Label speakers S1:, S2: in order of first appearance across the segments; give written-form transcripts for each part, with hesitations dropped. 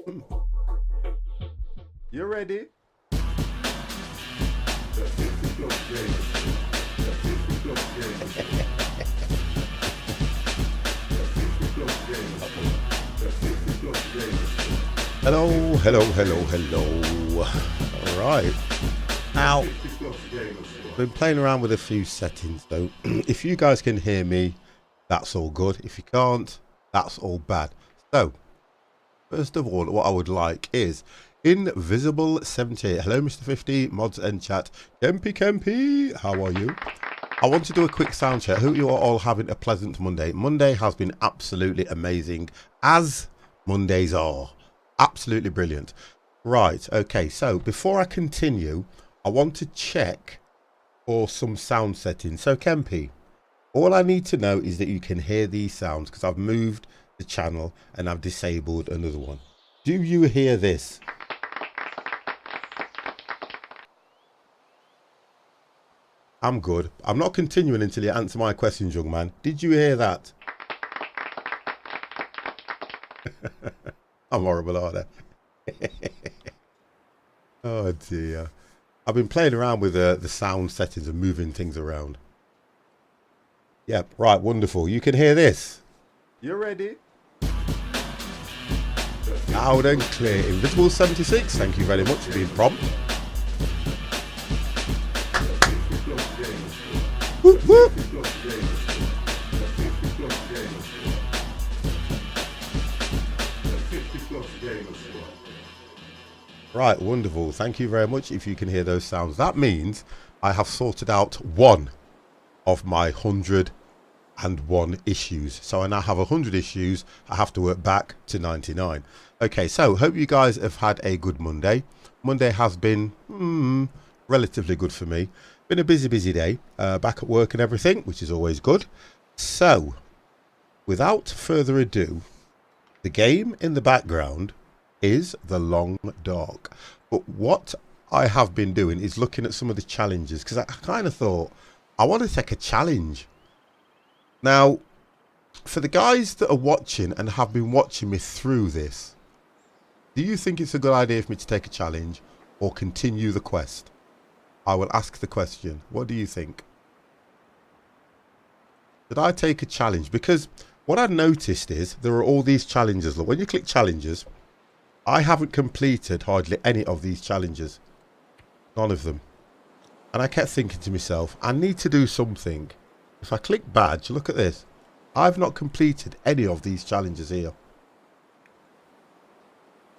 S1: You ready? Hello, hello, hello, hello. All right. Now, I've been playing around with a few settings, though. If you guys can hear me, that's all good. If you can't, that's all bad. So, first of all, what I would like is Invisible78. Hello, Mr. 50, mods and chat. Kempy, how are you? I want to do a quick sound check. I hope you are all having a pleasant Monday. Monday has been absolutely amazing, as Mondays are. Absolutely brilliant. Right, okay, so before I continue, I want to check for some sound settings. So, Kempy, all I need to know is that you can hear these sounds, because I've moved the channel and I've disabled another one. Do you hear this? I'm good. I'm not continuing until you answer my questions, young man. Did you hear that? I'm horrible, aren't I? Oh dear. I've been playing around with the sound settings and moving things around. Yep, right, wonderful. You can hear this. You ready? Loud and clear. Invisible76, thank you very much for being prompt. Whoop, whoop. Right, wonderful. Thank you very much if you can hear those sounds. That means I have sorted out one of my 101 issues. So I now have 100 issues. I have to work back to 99. Okay, so hope you guys have had a good Monday. Monday has been relatively good for me. Been a busy day. Back at work and everything, which is always good. So, without further ado, the game in the background is The Long Dark. But what I have been doing is looking at some of the challenges, because I kind of thought I want to take a challenge. Now, for the guys that are watching and have been watching me through this, do you think it's a good idea for me to take a challenge or continue the quest? I will ask the question. What do you think? Did I take a challenge? Because what I noticed is there are all these challenges. Look, when you click challenges, I haven't completed hardly any of these challenges. None of them. And I kept thinking to myself, I need to do something. If I click badge, look at this. I've not completed any of these challenges here.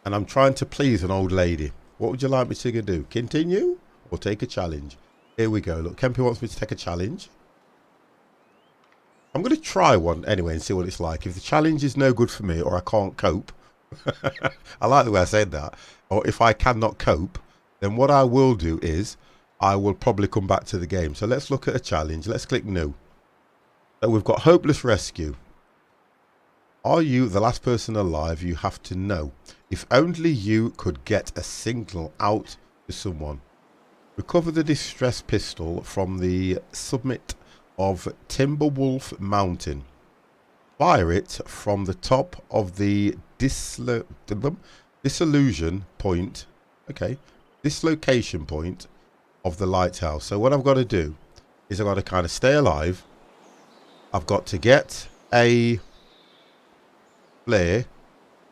S1: And I'm trying to please an old lady. What would you like me to do? Continue or take a challenge? Here we go. Look, Kempy wants me to take a challenge. I'm going to try one anyway and see what it's like. If the challenge is no good for me or I can't cope, I like the way I said that, or if I cannot cope, then what I will do is I will probably come back to the game. So let's look at a challenge. Let's click new. So we've got hopeless rescue. Are you the last person alive? You have to know. If only you could get a signal out to someone. Recover the distress pistol from the summit of Timberwolf Mountain. Fire it from the top of the dislocation point of the lighthouse. So what I've got to do is I've got to kind of stay alive. I've got to get a flare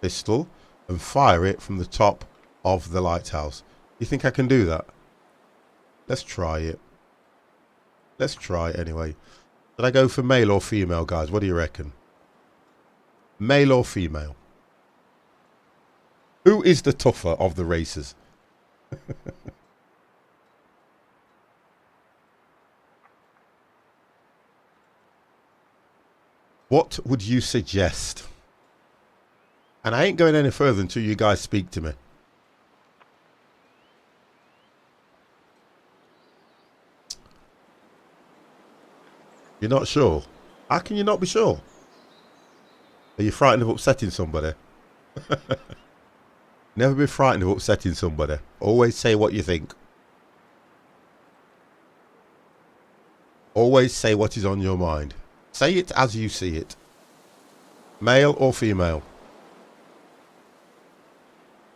S1: pistol and fire it from the top of the lighthouse. You think I can do that? Let's try it. Let's try it anyway. Did I go for male or female, guys? What do you reckon? Male or female? Who is the tougher of the racers? What would you suggest? And I ain't going any further until you guys speak to me. You're not sure? How can you not be sure? Are you frightened of upsetting somebody? Never be frightened of upsetting somebody. Always say what you think. Always say what is on your mind. Say it as you see it. Male or female?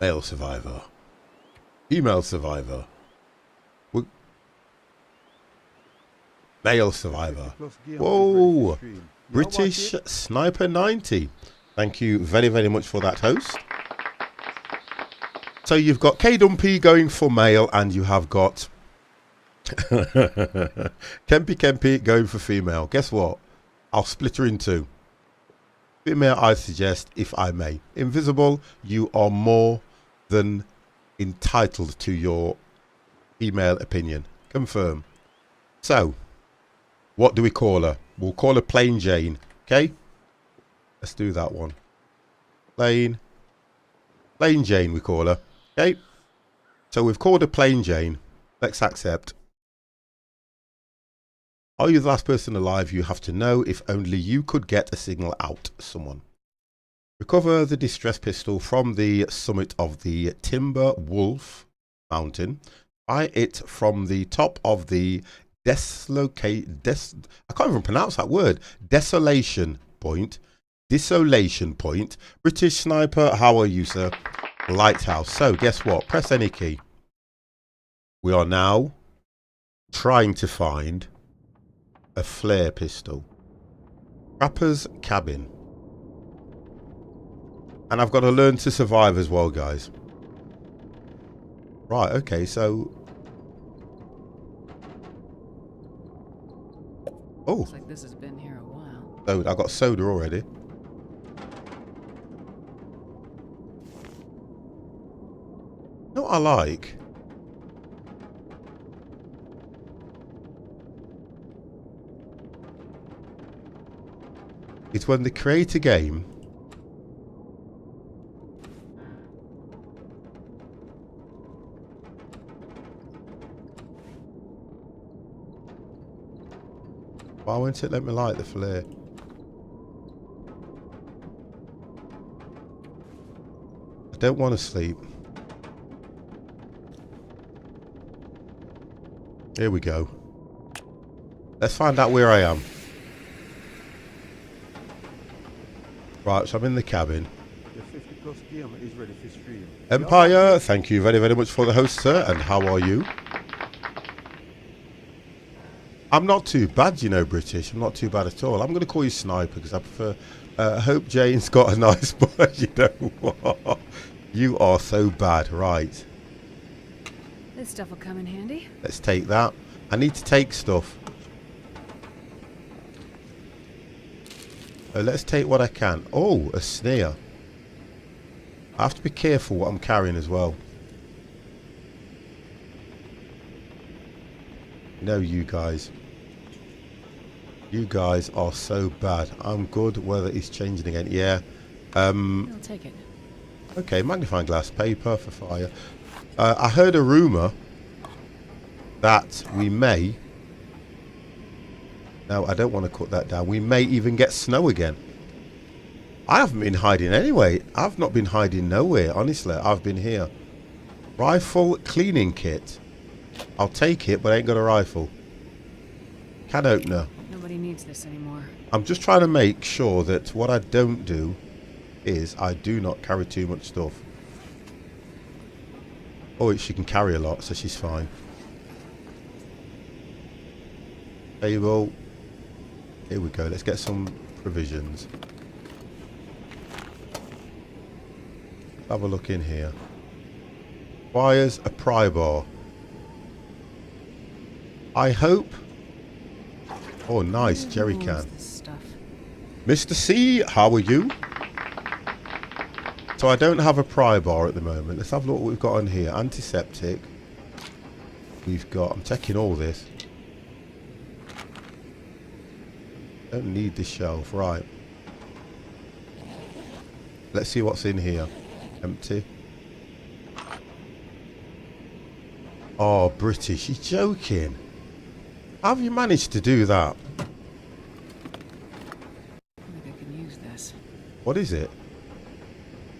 S1: Male survivor. Female survivor. Male survivor. Whoa. British Sniper 90. Thank you very, very much for that, host. So you've got K Dumpy going for male, and you have got Kempy going for female. Guess what? I'll split her in two. Female, I suggest, if I may. Invisible, you are more than entitled to your female opinion. Confirm. So, what do we call her? We'll call her Plain Jane. Okay? Let's do that one. Plain Jane, we call her. Okay? So we've called her Plain Jane. Let's accept. Are you the last person alive? You have to know if only you could get a signal out someone. Recover the distress pistol from the summit of the Timber Wolf Mountain. Buy it from the top of the I can't even pronounce that word. Desolation Point. British Sniper, how are you, sir? Lighthouse. So guess what? Press any key. We are now trying to find a flare pistol. Trapper's cabin. And I've got to learn to survive as well, guys. Right, okay, so... Oh.
S2: Looks like this has been here a while.
S1: So I got soda already. You know what I like? It's when they create a game why won't it let me light the flare? I don't want to sleep. Here we go. Let's find out where I am. Right, so I'm in the cabin.
S3: The 50+ game is ready for stream.
S1: Empire, thank you very, very much for the host, sir. And how are you? I'm not too bad, you know, British. I'm not too bad at all. I'm going to call you Sniper because I prefer... I hope Jane's got a nice boy. You know what? You are so bad. Right.
S2: This stuff will come in handy.
S1: Let's take that. I need to take stuff. Let's take what I can. Oh, a sneer. I have to be careful what I'm carrying as well. No, you guys. You guys are so bad. I'm good. Weather is changing again. Yeah.
S2: I'll take it.
S1: Okay, magnifying glass, paper for fire. I heard a rumour that we may... No, I don't want to cut that down. We may even get snow again. I haven't been hiding anyway. I've not been hiding nowhere, honestly. I've been here. Rifle cleaning kit. I'll take it, but I ain't got a rifle. Can opener.
S2: Nobody needs this anymore.
S1: I'm just trying to make sure that what I don't do is I do not carry too much stuff. Oh, she can carry a lot, so she's fine. Table. Here we go. Let's get some provisions. Have a look in here. Requires a pry bar. I hope. Oh, nice jerry can. Mr. C, how are you? So I don't have a pry bar at the moment. Let's have a look what we've got on here. Antiseptic. We've got. I'm checking all this. Don't need this shelf, right? Let's see what's in here. Empty. Oh, British, you're joking. How have you managed to do that?
S2: Maybe I can use this.
S1: What is it?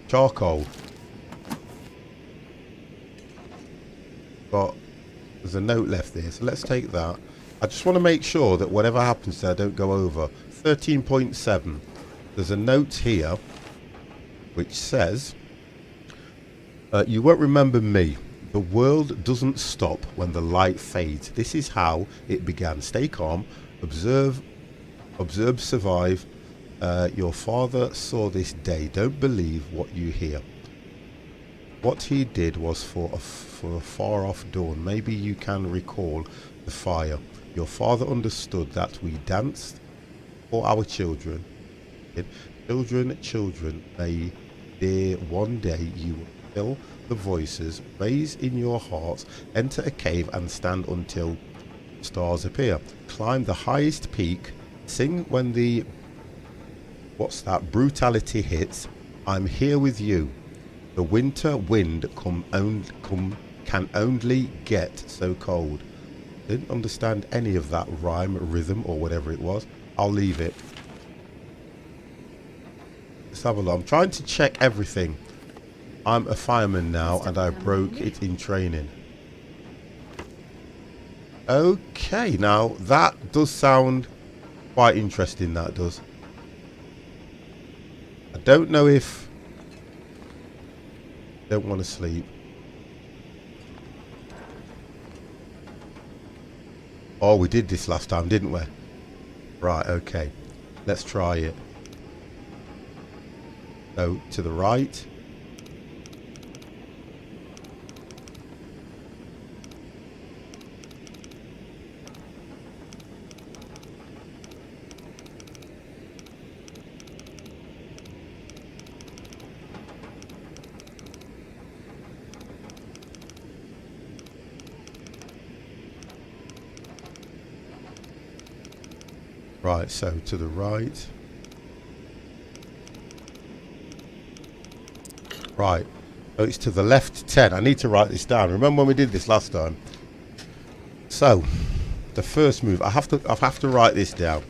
S1: Charcoal. But there's a note left there, so let's take that. I just want to make sure that whatever happens there, I don't go over. 13.7. There's a note here which says, You won't remember me. The world doesn't stop when the light fades. This is how it began. Stay calm. Observe. Observe. Survive. Your father saw this day. Don't believe what you hear. What he did was for a far off dawn. Maybe you can recall the fire. Your father understood that we danced for our children. Children, may dear, one day you will fill the voices, raise in your hearts, enter a cave and stand until stars appear. Climb the highest peak, sing when the brutality hits. I'm here with you. The winter wind can only get so cold. Didn't understand any of that rhyme, rhythm, or whatever it was. I'll leave it. Let's have a look. I'm trying to check everything. I'm a fireman now, and I broke it in training. Okay, now that does sound quite interesting. That does. I don't know if... Don't want to sleep. Oh, we did this last time, didn't we? Right, okay. Let's try it. So, to the right. Right, so to the right. Right, so it's to the left 10. I need to write this down. Remember when we did this last time? So, the first move, I have to write this down.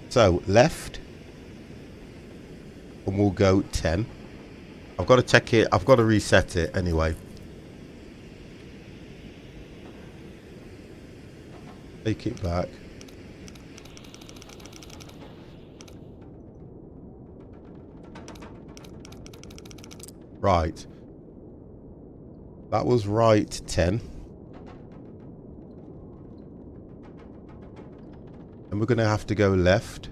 S1: So, left, and we'll go 10. I've got to check it. I've got to reset it anyway. Take it back. Right. That was right 10. And we're going to have to go left.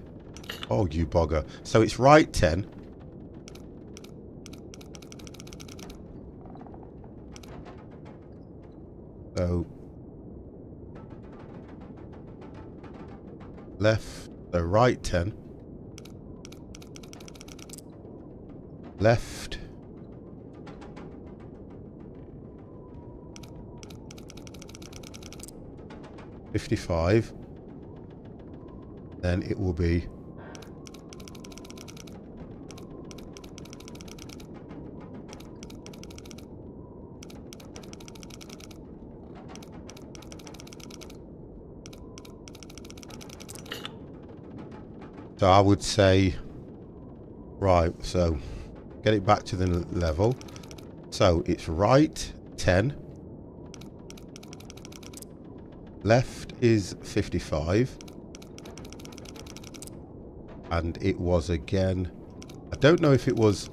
S1: Oh, you bugger. So it's right 10. So left, so right 10. Left. $55. Then it will be so I would say right, so get it back to the level. So it's right 10. Left is 55. And it was again, I don't know if it was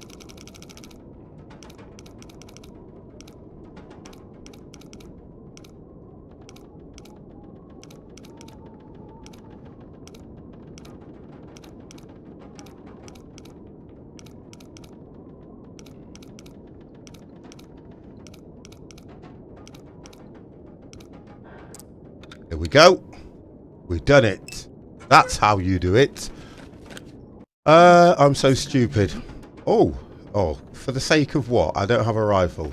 S1: Here we go. We've done it. That's how you do it. I'm so stupid. Oh, for the sake of what? I don't have a rifle.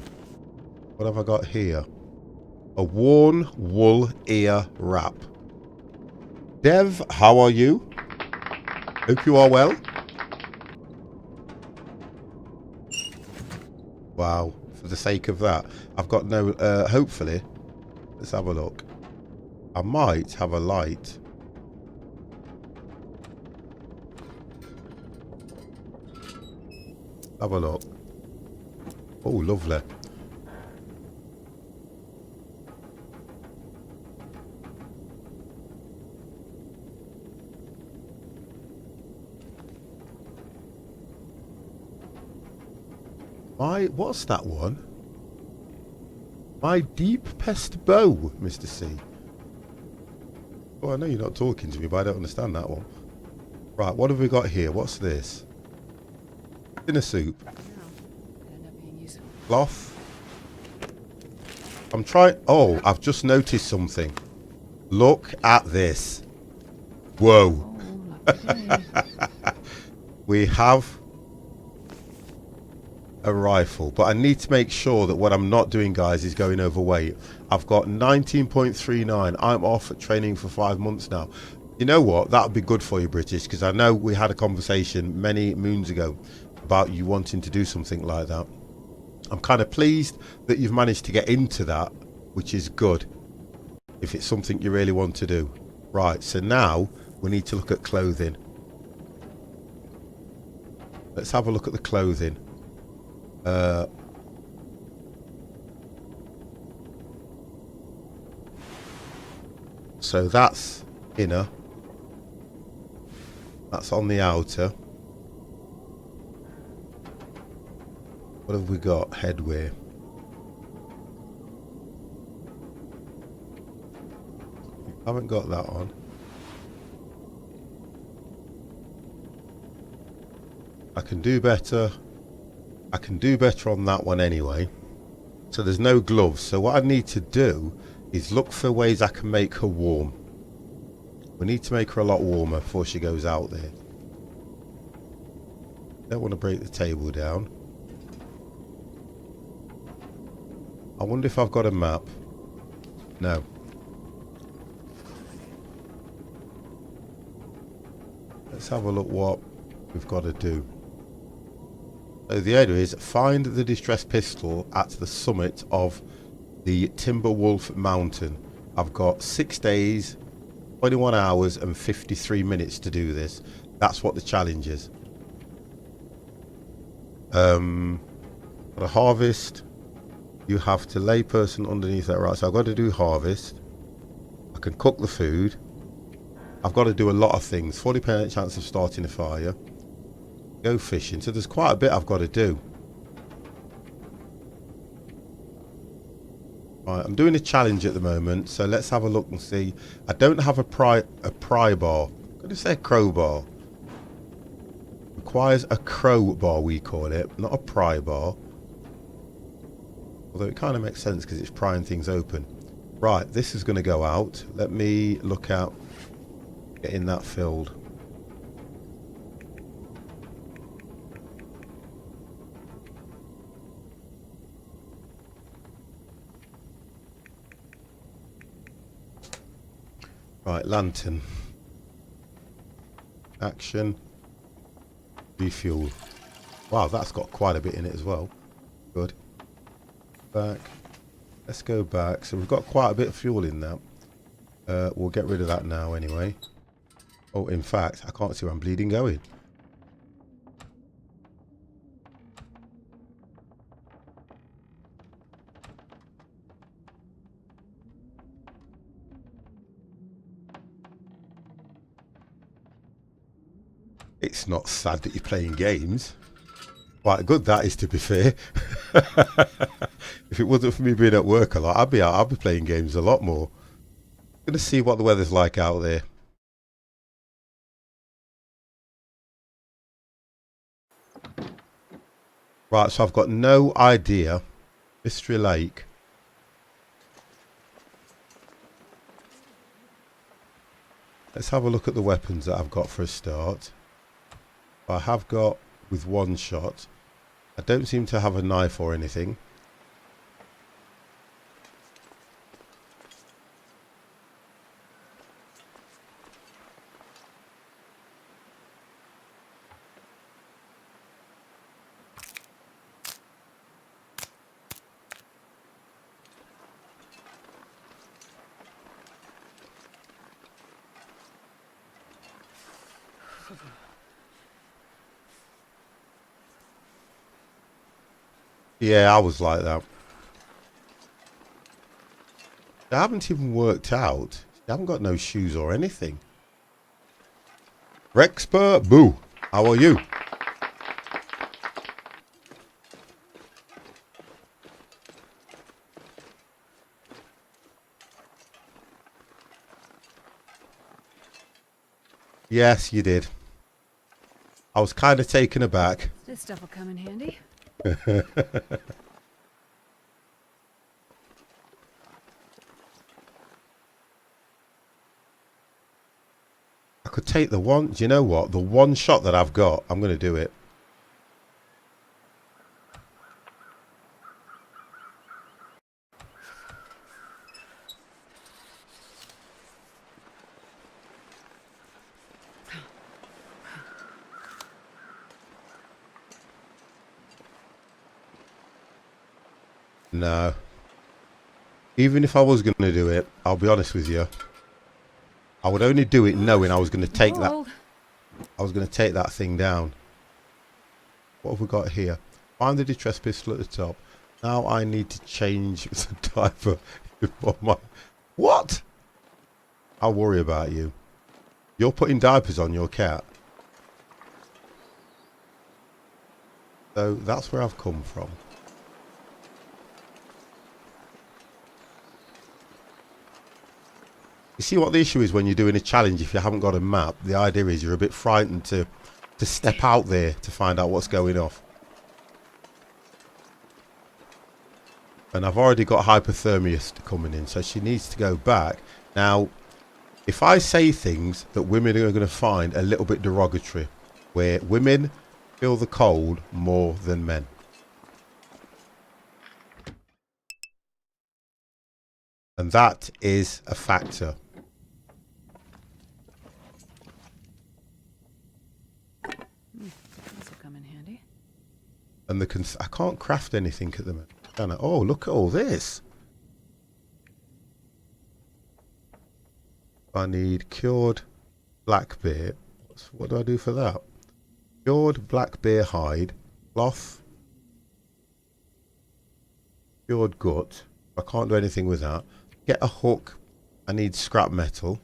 S1: What have I got here? A worn wool ear wrap. Dev, how are you? Hope you are well. Wow, for the sake of that. I've got no, hopefully. Let's have a look. I might have a light. Have a look. Oh, lovely. What's that one? My deep pest bow, Mr. C. Oh, I know you're not talking to me, but I don't understand that one. Right, what have we got here? What's this? Dinner soup.
S2: No, it'd end up being useful.
S1: Cloth. I'm trying... Oh, I've just noticed something. Look at this. Whoa.
S2: Oh, lucky day.
S1: We have a rifle, but I need to make sure that what I'm not doing, guys, is going overweight. I've got 19.39. I'm off at training for 5 months now. You know what? That would be good for you, British, because I know we had a conversation many moons ago about you wanting to do something like that. I'm kind of pleased that you've managed to get into that, which is good if it's something you really want to do. Right, so now we need to look at clothing. Let's have a look at the clothing. So that's inner. That's on the outer. What have we got? Headwear. We haven't got that on. I can do better. I can do better on that one anyway. So there's no gloves. So what I need to do is look for ways I can make her warm. We need to make her a lot warmer before she goes out there. Don't want to break the table down. I wonder if I've got a map. No. Let's have a look what we've got to do. So the idea is find the distress pistol at the summit of the Timberwolf Mountain. I've got 6 days, 21 hours and 53 minutes to do this. That's what the challenge is. For the harvest, you have to lay person underneath that. Right, so I've got to do harvest. I can cook the food. I've got to do a lot of things. 40% chance of starting a fire. Go fishing. So there's quite a bit I've got to do. Right, I'm doing a challenge at the moment, so let's have a look and see. I don't have a pry bar. I'm going to say a crowbar. Requires a crowbar, we call it, not a pry bar. Although it kind of makes sense because it's prying things open. Right, this is going to go out. Let me look at getting that filled. Right, lantern. Action. Refuel. Wow, that's got quite a bit in it as well. Good. Back. Let's go back. So we've got quite a bit of fuel in that. We'll get rid of that now anyway. Oh, in fact, I can't see where I'm bleeding going. It's not sad that you're playing games. Quite good that is, to be fair. If it wasn't for me being at work a lot, I'd be playing games a lot more. Gonna see what the weather's like out there. Right, so I've got no idea. Mystery Lake. Let's have a look at the weapons that I've got for a start. I have got with one shot. I don't seem to have a knife or anything. Yeah, I was like that. I haven't even worked out. I haven't got no shoes or anything. Rexpert, boo. How are you? Yes, you did. I was kind of taken aback.
S2: This stuff will come in handy.
S1: I could take the one, do you know what? The one shot that I've got, I'm going to do it. No. Even if I was going to do it, I'll be honest with you. I would only do it knowing I was going to take that.
S2: Hold.
S1: I was going to take that thing down. What have we got here? Find the distress pistol at the top. Now I need to change the diaper. What? I'll worry about you. You're putting diapers on your cat. So that's where I've come from. You see what the issue is when you're doing a challenge? If you haven't got a map, the idea is you're a bit frightened to step out there to find out what's going off. And I've already got hypothermia coming in, so she needs to go back. Now, if I say things that women are going to find a little bit derogatory, where women feel the cold more than men. And that is a factor.
S2: This will come in handy.
S1: And I can't craft anything at the moment, can I? Oh, look at all this. I need cured black bear. What do I do for that? Cured black bear hide, cloth, cured gut. I can't do anything with that. Get a hook. I need scrap metal.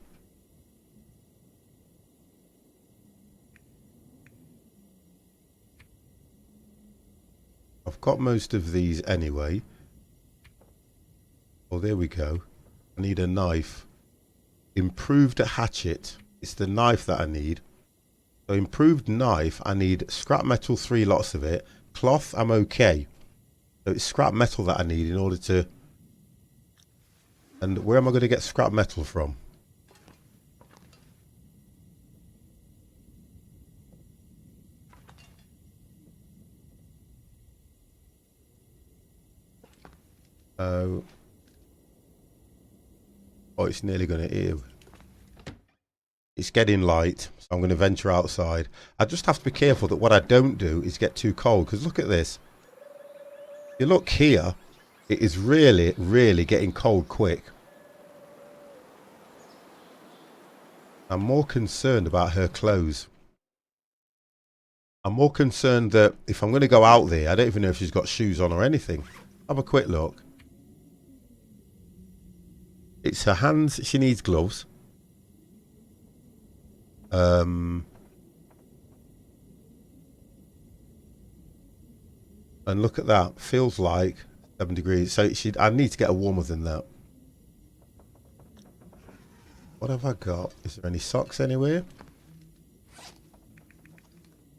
S1: I've got most of these anyway. Oh, there we go. I need a knife. Improved hatchet. It's the knife that I need. So improved knife, I need scrap metal, 3 lots of it. Cloth, I'm okay. So it's scrap metal that I need in order to... And where am I going to get scrap metal from? Oh, it's nearly going to ew. It's getting light, so I'm going to venture outside. I just have to be careful that what I don't do is get too cold, because look at this. You look here, it is really, really getting cold quick. I'm more concerned about her clothes. I'm more concerned that if I'm going to go out there, I don't even know if she's got shoes on or anything. Have a quick look. It's her hands. She needs gloves. And look at that. Feels like 7 degrees. So I need to get her warmer than that. What have I got? Is there any socks anywhere?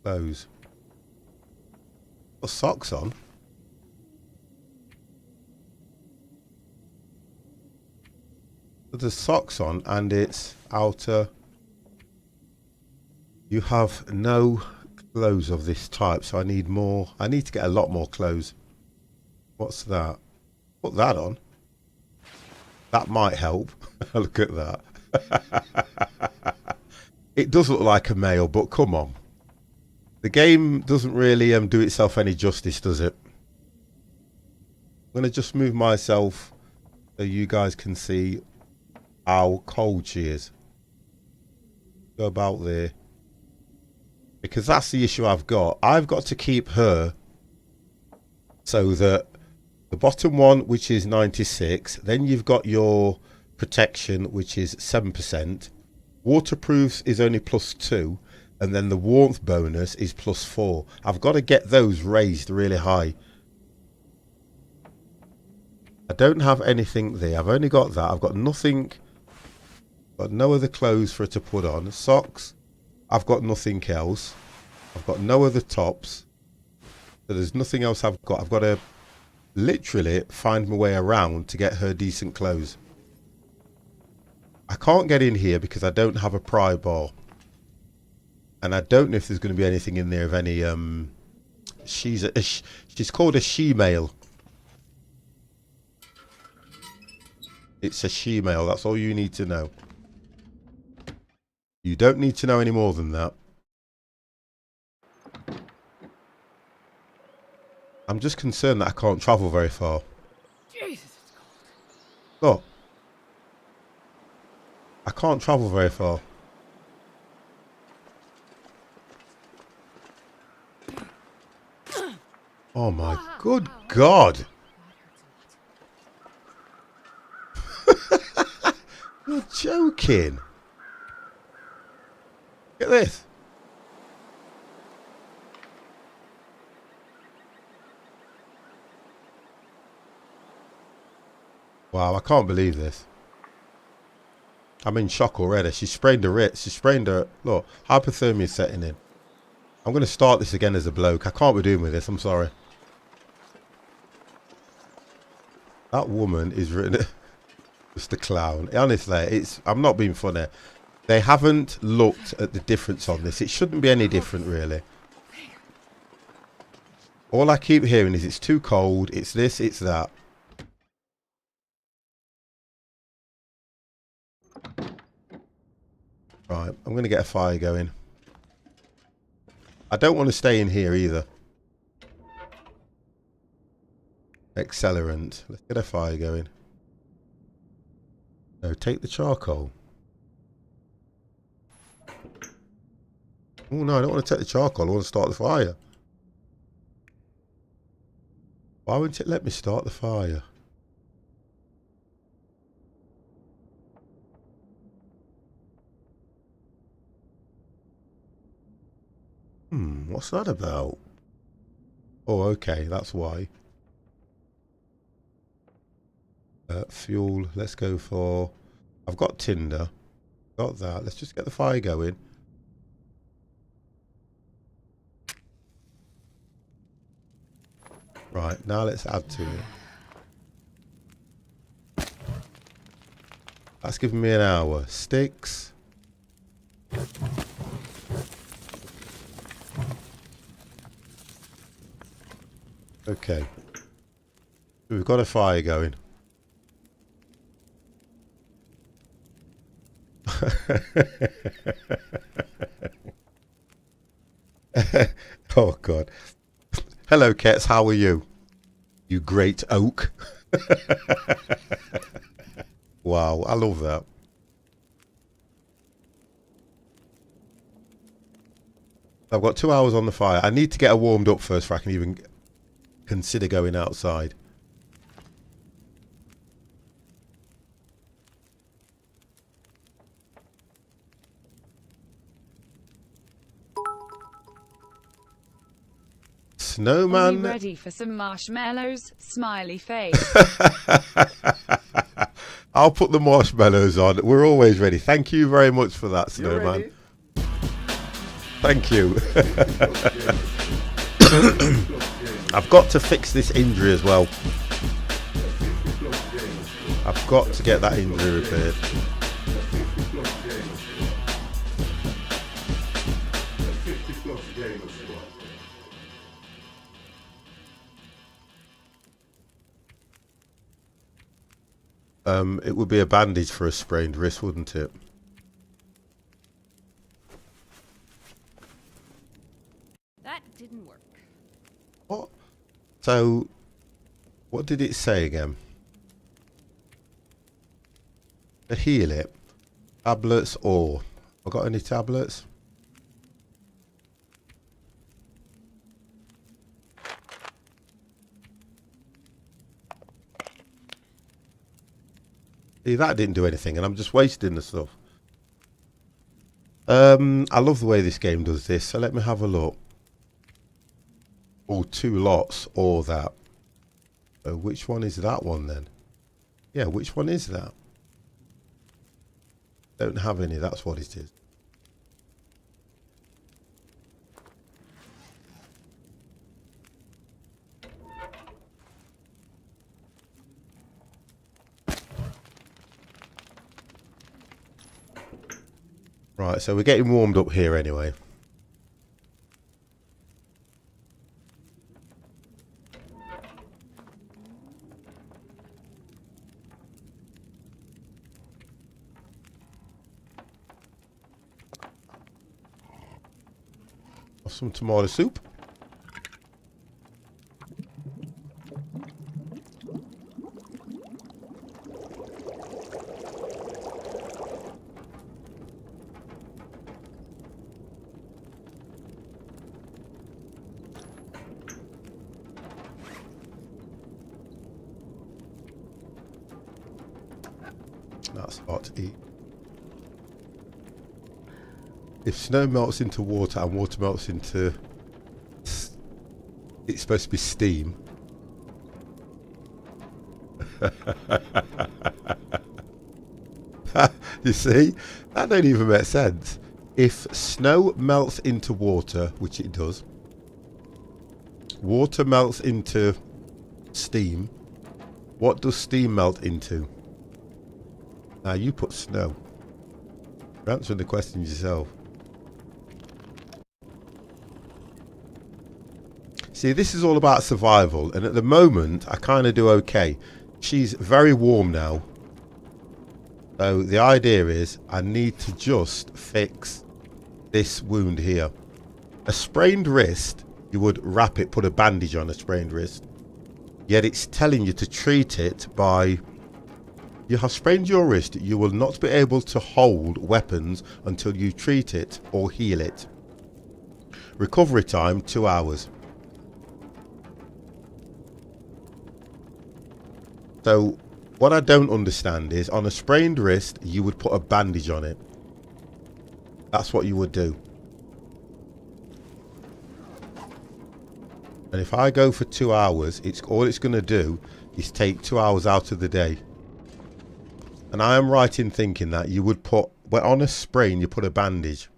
S1: Clothes. Got socks on. But there's socks on and it's outer. You have no clothes of this type, so I need more. I need to get a lot more clothes. What's that? Put that on. That might help. Look at that. It does look like a male, but come on. The game doesn't really do itself any justice, does it? I'm going to just move myself so you guys can see how cold she is. Go about there. Because that's the issue I've got. I've got to keep her so that the bottom one, which is 96, then you've got your protection, which is 7%. Waterproofs is only +2, and then the warmth bonus is +4. I've got to get those raised really high. I don't have anything there. I've only got that. I've got nothing. Got no other clothes for her to put on. Socks. I've got nothing else. I've got no other tops. So there's nothing else I've got. I've got to literally find my way around to get her decent clothes. I can't get in here because I don't have a pry bar. And I don't know if there's going to be anything in there of any... she's called a she-male. It's a she-male. That's all you need to know. You don't need to know any more than that. I'm just concerned that I can't travel very far.
S2: Jesus, it's cold.
S1: Look. I can't travel very far. Oh my good God. You're joking. Look at this. Wow, I can't believe this. I'm in shock already. She sprained her wrist. She sprained her... Look, hypothermia is setting in. I'm going to start this again as a bloke. I can't be doing with this. I'm sorry. That woman is written... just a clown. Honestly, it's... I'm not being funny. They haven't looked at the difference on this. It shouldn't be any different, really. All I keep hearing is it's too cold. It's this, it's that. Right, I'm going to get a fire going. I don't want to stay in here either. Accelerant. Let's get a fire going. No, take the charcoal. Oh no, I don't want to take the charcoal. I want to start the fire. Why wouldn't it let me start the fire? What's that about? Oh, okay, that's why. Fuel, let's go for... I've got tinder. Got that. Let's just get the fire going. Right, now let's add to it. That's giving me an hour. Sticks. Okay. We've got a fire going. Oh God. Hello Kets, how are you? You great oak. Wow, I love that. I've got 2 hours on the fire. I need to get her warmed up first before I can even consider going outside. Snowman.
S4: Are you ready for some marshmallows? Smiley face.
S1: I'll put the marshmallows on. We're always ready. Thank you very much for that, Snowman. Thank you. I've got to fix this injury as well. I've got to get that injury repaired. It would be a bandage for a sprained wrist, wouldn't it?
S2: That didn't work.
S1: What? So, what did it say again? To heal it. Tablets or... I got any tablets? See, that didn't do anything and I'm just wasting the stuff. I love the way this game does this, so let me have a look. Oh, 2 lots or that. So which one is that one then? Yeah, which one is that? Don't have any, that's what it is. Right, so we're getting warmed up here anyway. Some tomato soup. That's hot to eat. If snow melts into water and water melts into... It's supposed to be steam. You see? That don't even make sense. If snow melts into water, which it does, water melts into steam, what does steam melt into? Now you put snow. You're answering the question yourself. See, this is all about survival, and at the moment I kind of do okay. She's very warm now. So the idea is I need to just fix this wound here. A sprained wrist, you would wrap it, put a bandage on a sprained wrist. Yet it's telling you to treat it by... You have sprained your wrist, you will not be able to hold weapons until you treat it or heal it. Recovery time, 2 hours. So what I don't understand is on a sprained wrist, you would put a bandage on it. That's what you would do. And if I go for 2 hours, all it's going to do is take 2 hours out of the day. And I am right in thinking that you would put, well, on a sprain, you put a bandage.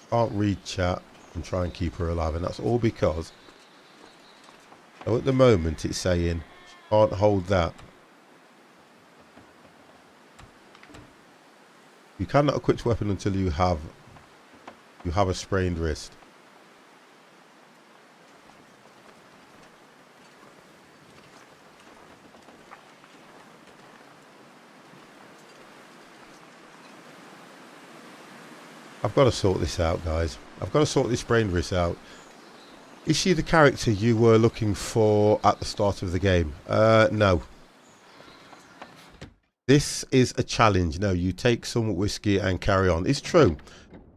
S1: Can't read chat and try and keep her alive, and that's all because so at the moment it's saying she can't hold that. You cannot equip weapon until you have a sprained wrist. I've got to sort this out, guys. I've got to sort this sprained wrist out. Is she the character you were looking for at the start of the game? No. This is a challenge. No, you take some whiskey and carry on. It's true.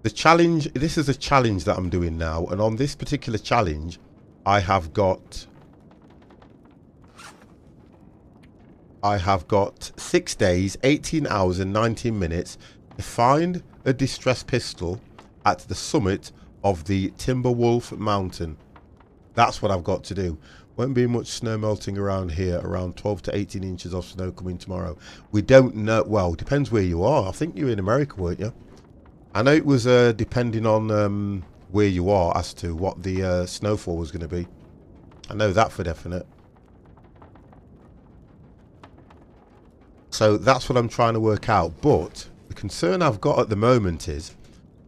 S1: The challenge, this is a challenge that I'm doing now. And on this particular challenge, I have got 6 days, 18 hours and 19 minutes to find a distress pistol at the summit of the Timberwolf Mountain. That's what I've got to do. Won't be much snow melting around here, around 12 to 18 inches of snow coming tomorrow. We don't know, well, depends where you are. I think you're in America, weren't you? I know it was depending on where you are as to what the snowfall was going to be. I know that for definite. So that's what I'm trying to work out, but the concern I've got at the moment is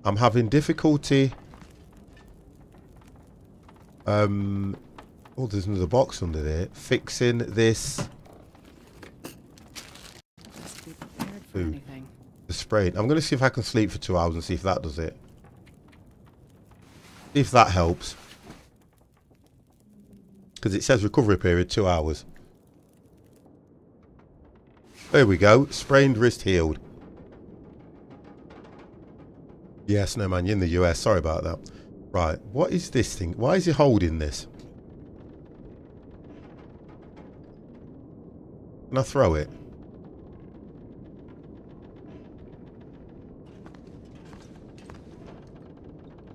S1: I'm having difficulty. Oh, there's another box under there. Fixing this. Food. The spray. I'm going to see if I can sleep for 2 hours and see if that does it. If that helps. Because it says recovery period 2 hours. There we go. Sprained wrist healed. Yes, no man, you're in the US. Sorry about that. Right, what is this thing? Why is he holding this? Can I throw it?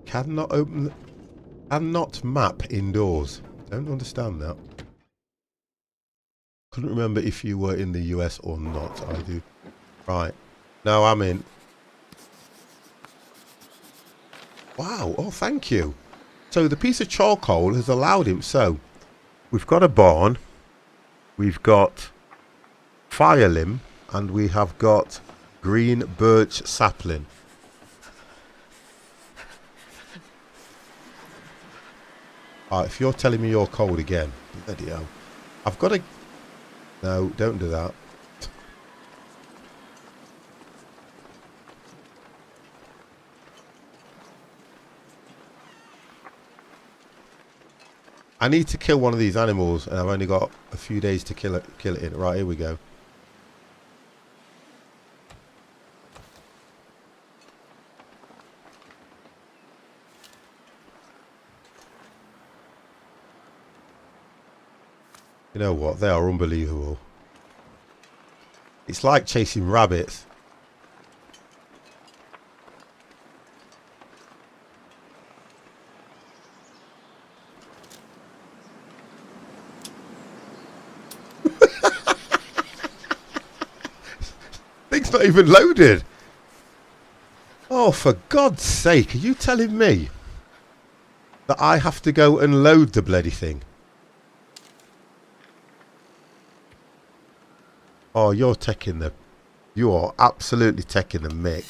S1: Cannot open... Cannot map indoors. Don't understand that. Couldn't remember if you were in the US or not. I do. Right. Now I'm in. Wow. Oh, thank you. So the piece of charcoal has allowed him. So we've got a barn, we've got fire limb, and we have got green birch sapling. If you're telling me you're cold again, bloody hell. I've got to... No, don't do that. I need to kill one of these animals, and I've only got a few days to kill it in. Right, here we go. You know what? They are unbelievable. It's like chasing rabbits. Thing's not even loaded. Oh, for God's sake, are you telling me that I have to go and load the bloody thing? Oh, you're taking the... You are absolutely taking the mick.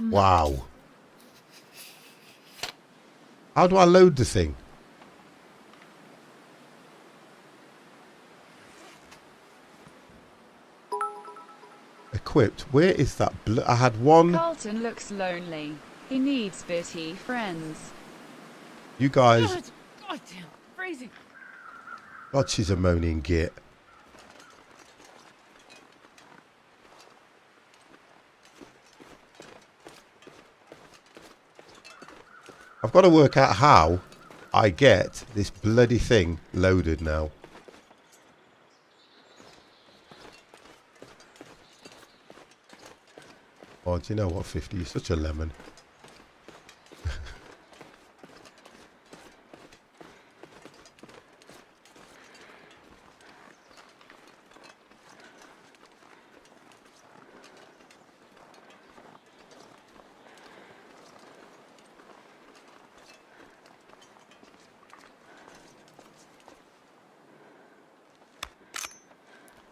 S1: Wow. How do I load the thing? Equipped. Where is that? I had one...
S4: Carlton looks lonely. He needs bitty friends.
S1: You guys...
S2: God, goddamn, freezing.
S1: God, she's a moaning git. I've got to work out how I get this bloody thing loaded now. Oh, do you know what, 50? You're such a lemon.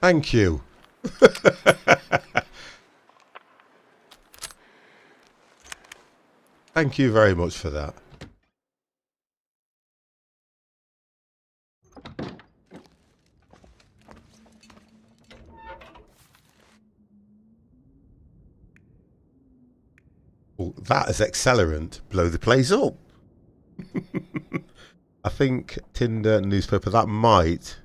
S1: Thank you. Thank you very much for that. Well, that is accelerant. Blow the place up. I think Tinder newspaper, that might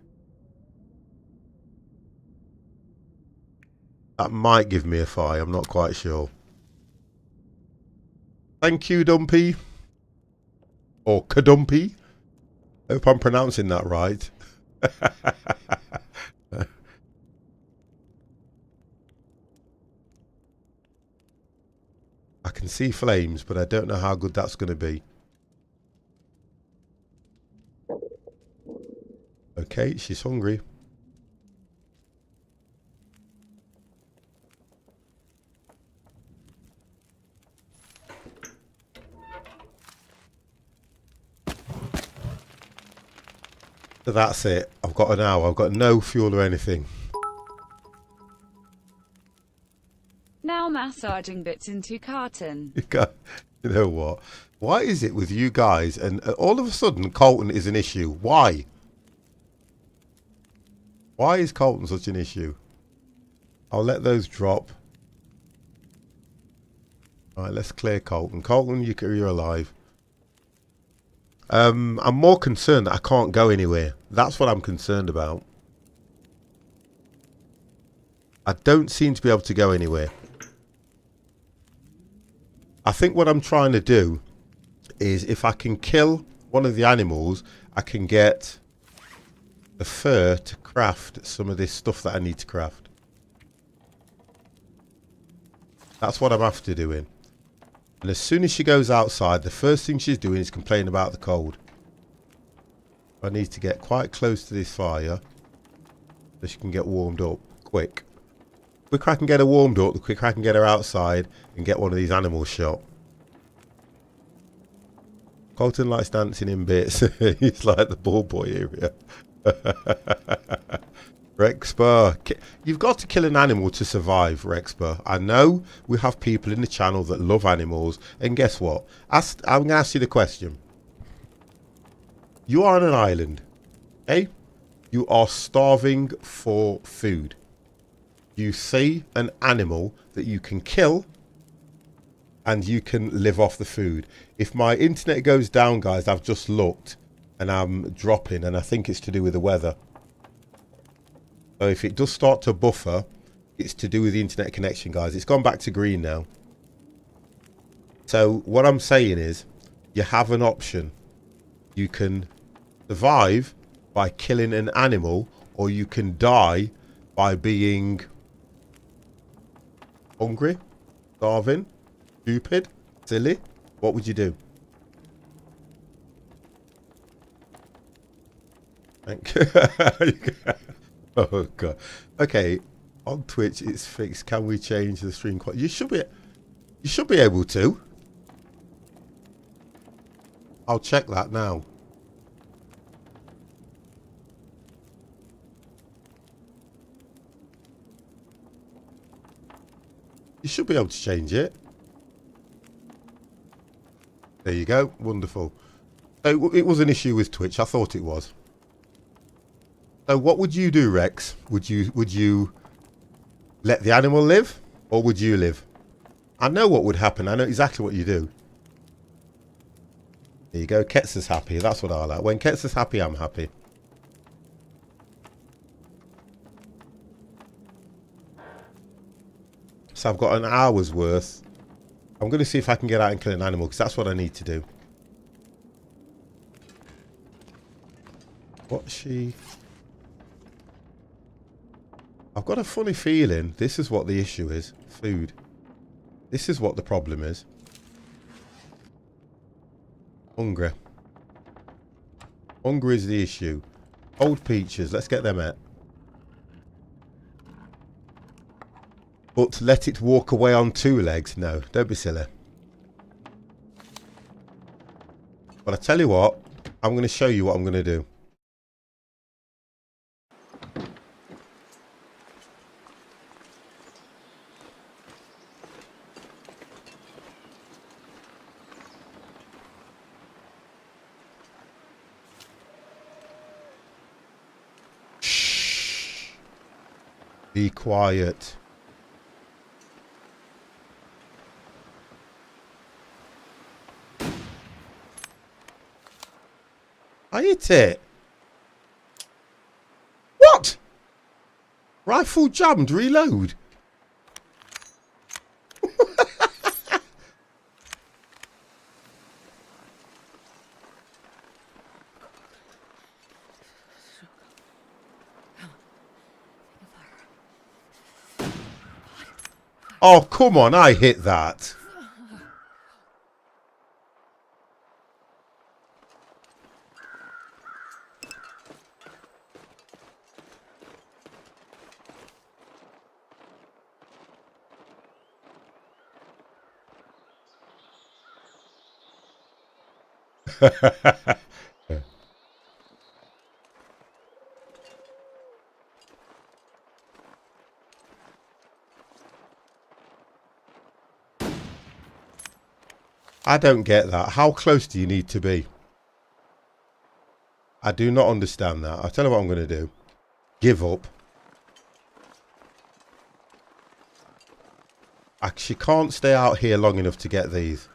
S1: give me a fi. I'm not quite sure. Thank you, Dumpy. Or Kadumpy. Hope I'm pronouncing that right. I can see flames, but I don't know how good that's going to be. Okay, she's hungry. So that's it. I've got an hour. I've got no fuel or anything.
S4: Now massaging bits into Carlton.
S1: You know what? Why is it with you guys and all of a sudden Colton is an issue? Why? Why is Colton such an issue? I'll let those drop. Alright, let's clear Colton. Colton, you're alive. I'm more concerned that I can't go anywhere. That's what I'm concerned about. I don't seem to be able to go anywhere. I think what I'm trying to do is if I can kill one of the animals, I can get the fur to craft some of this stuff that I need to craft. That's what I'm after doing. And as soon as she goes outside, the first thing she's doing is complaining about the cold. I need to get quite close to this fire so she can get warmed up quick. The quicker I can get her warmed up, the quicker I can get her outside and get one of these animals shot. Colton likes dancing in bits. He's like the ball boy area. Rexper, you've got to kill an animal to survive, Rexper. I know we have people in the channel that love animals, and guess what? I'm going to ask you the question. You are on an island, okay? You are starving for food. You see an animal that you can kill, and you can live off the food. If my internet goes down, guys, I've just looked, and I'm dropping, and I think it's to do with the weather. So if it does start to buffer, it's to do with the internet connection, guys. It's gone back to green now. So what I'm saying is, you have an option. You can survive by killing an animal, or you can die by being hungry, starving, stupid, silly. What would you do? Thank you. Oh god. Okay, on Twitch it's fixed. Can we change the stream quality? You should be able to. I'll check that now. You should be able to change it. There you go. Wonderful. So it was an issue with Twitch. I thought it was. So what would you do, Rex? Would you let the animal live, or would you live? I know what would happen. I know exactly what you do. There you go. Ketz is happy. That's what I like. When Ketz is happy, I'm happy. So I've got an hour's worth. I'm going to see if I can get out and kill an animal, because that's what I need to do. What's she... I've got a funny feeling this is what the issue is. Food. This is what the problem is. Hungry. Hunger is the issue. Old peaches. Let's get them out. But let it walk away on two legs. No, don't be silly. But I tell you what. I'm going to show you what I'm going to do. Be quiet. I hit it. What? Rifle jammed, reload. Oh, come on, I hit that. I don't get that. How close do you need to be? I do not understand that. I'll tell you what I'm going to do. Give up. She can't stay out here long enough to get these.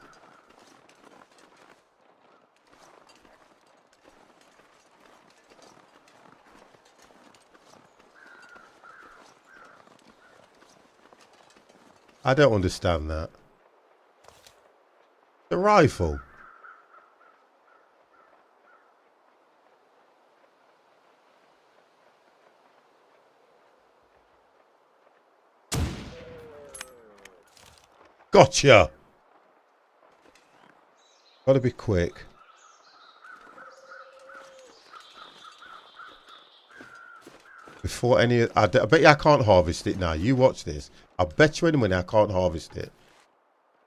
S1: I don't understand that. The rifle. Gotcha. Gotta be quick. Before any... I bet you I can't harvest it now. You watch this. I bet you any money I can't harvest it.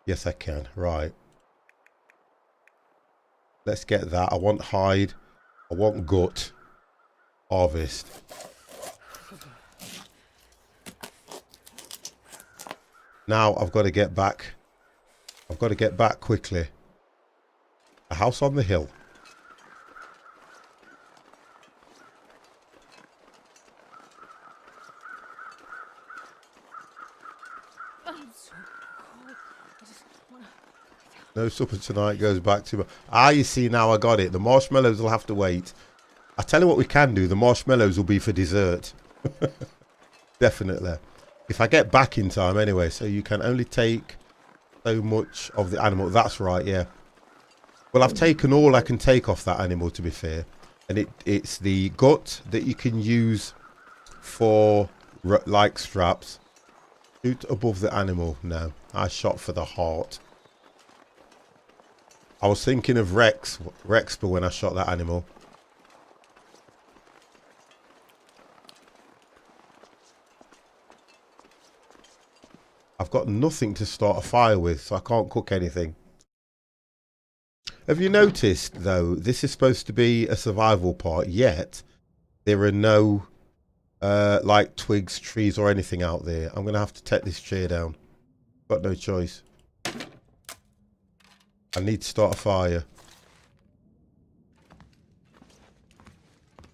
S1: Yes, I can. Right. Let's get that. I want hide. I want gut. Harvest. Now I've got to get back. I've got to get back quickly. A house on the hill.
S2: I'm so cold. I just wanna.
S1: No supper tonight goes back to... Ah, you see, now I got it. The marshmallows will have to wait. I tell you what we can do. The marshmallows will be for dessert. Definitely. If I get back in time anyway. So you can only take so much of the animal. That's right, yeah. Well, I've taken all I can take off that animal, to be fair. And it's the gut that you can use for, like, straps. Shoot above the animal. No, I shot for the heart. I was thinking of Rexpa when I shot that animal. I've got nothing to start a fire with, so I can't cook anything. Have you noticed, though, this is supposed to be a survival part, yet there are no, like, twigs, trees, or anything out there. I'm going to have to take this chair down. Got no choice. I need to start a fire.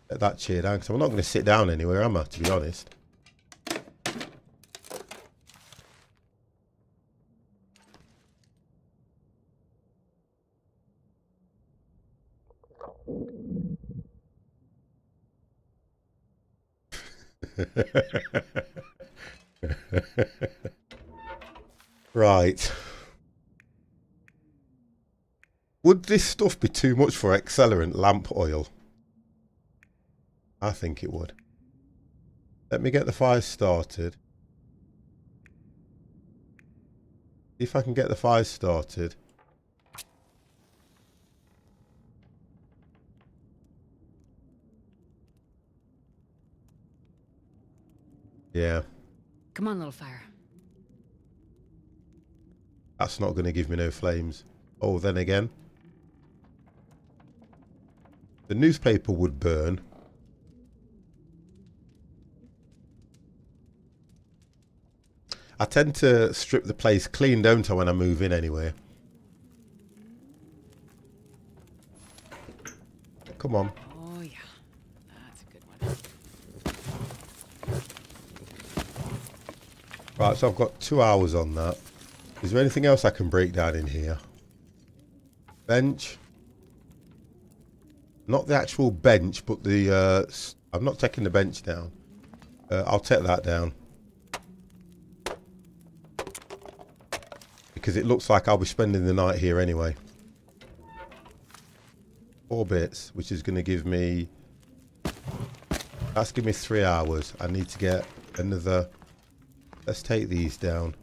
S1: Get that chair down, because I'm not going to sit down anywhere, am I, to be honest? Right. Would this stuff be too much for accelerant lamp oil? I think it would. Let me get the fire started. See if I can get the fire started. Yeah.
S2: Come on, little fire.
S1: That's not going to give me no flames. Oh, then again. The newspaper would burn. I tend to strip the place clean, don't I, when I move in anyway. Come on.
S2: Oh, yeah. That's a good one.
S1: Right, so I've got 2 hours on that. Is there anything else I can break down in here? Bench. Not the actual bench, but the... I'm not taking the bench down. I'll take that down. Because it looks like I'll be spending the night here anyway. 4 bits, which is going to give me... That's give me 3 hours. I need to get another... Let's take these down.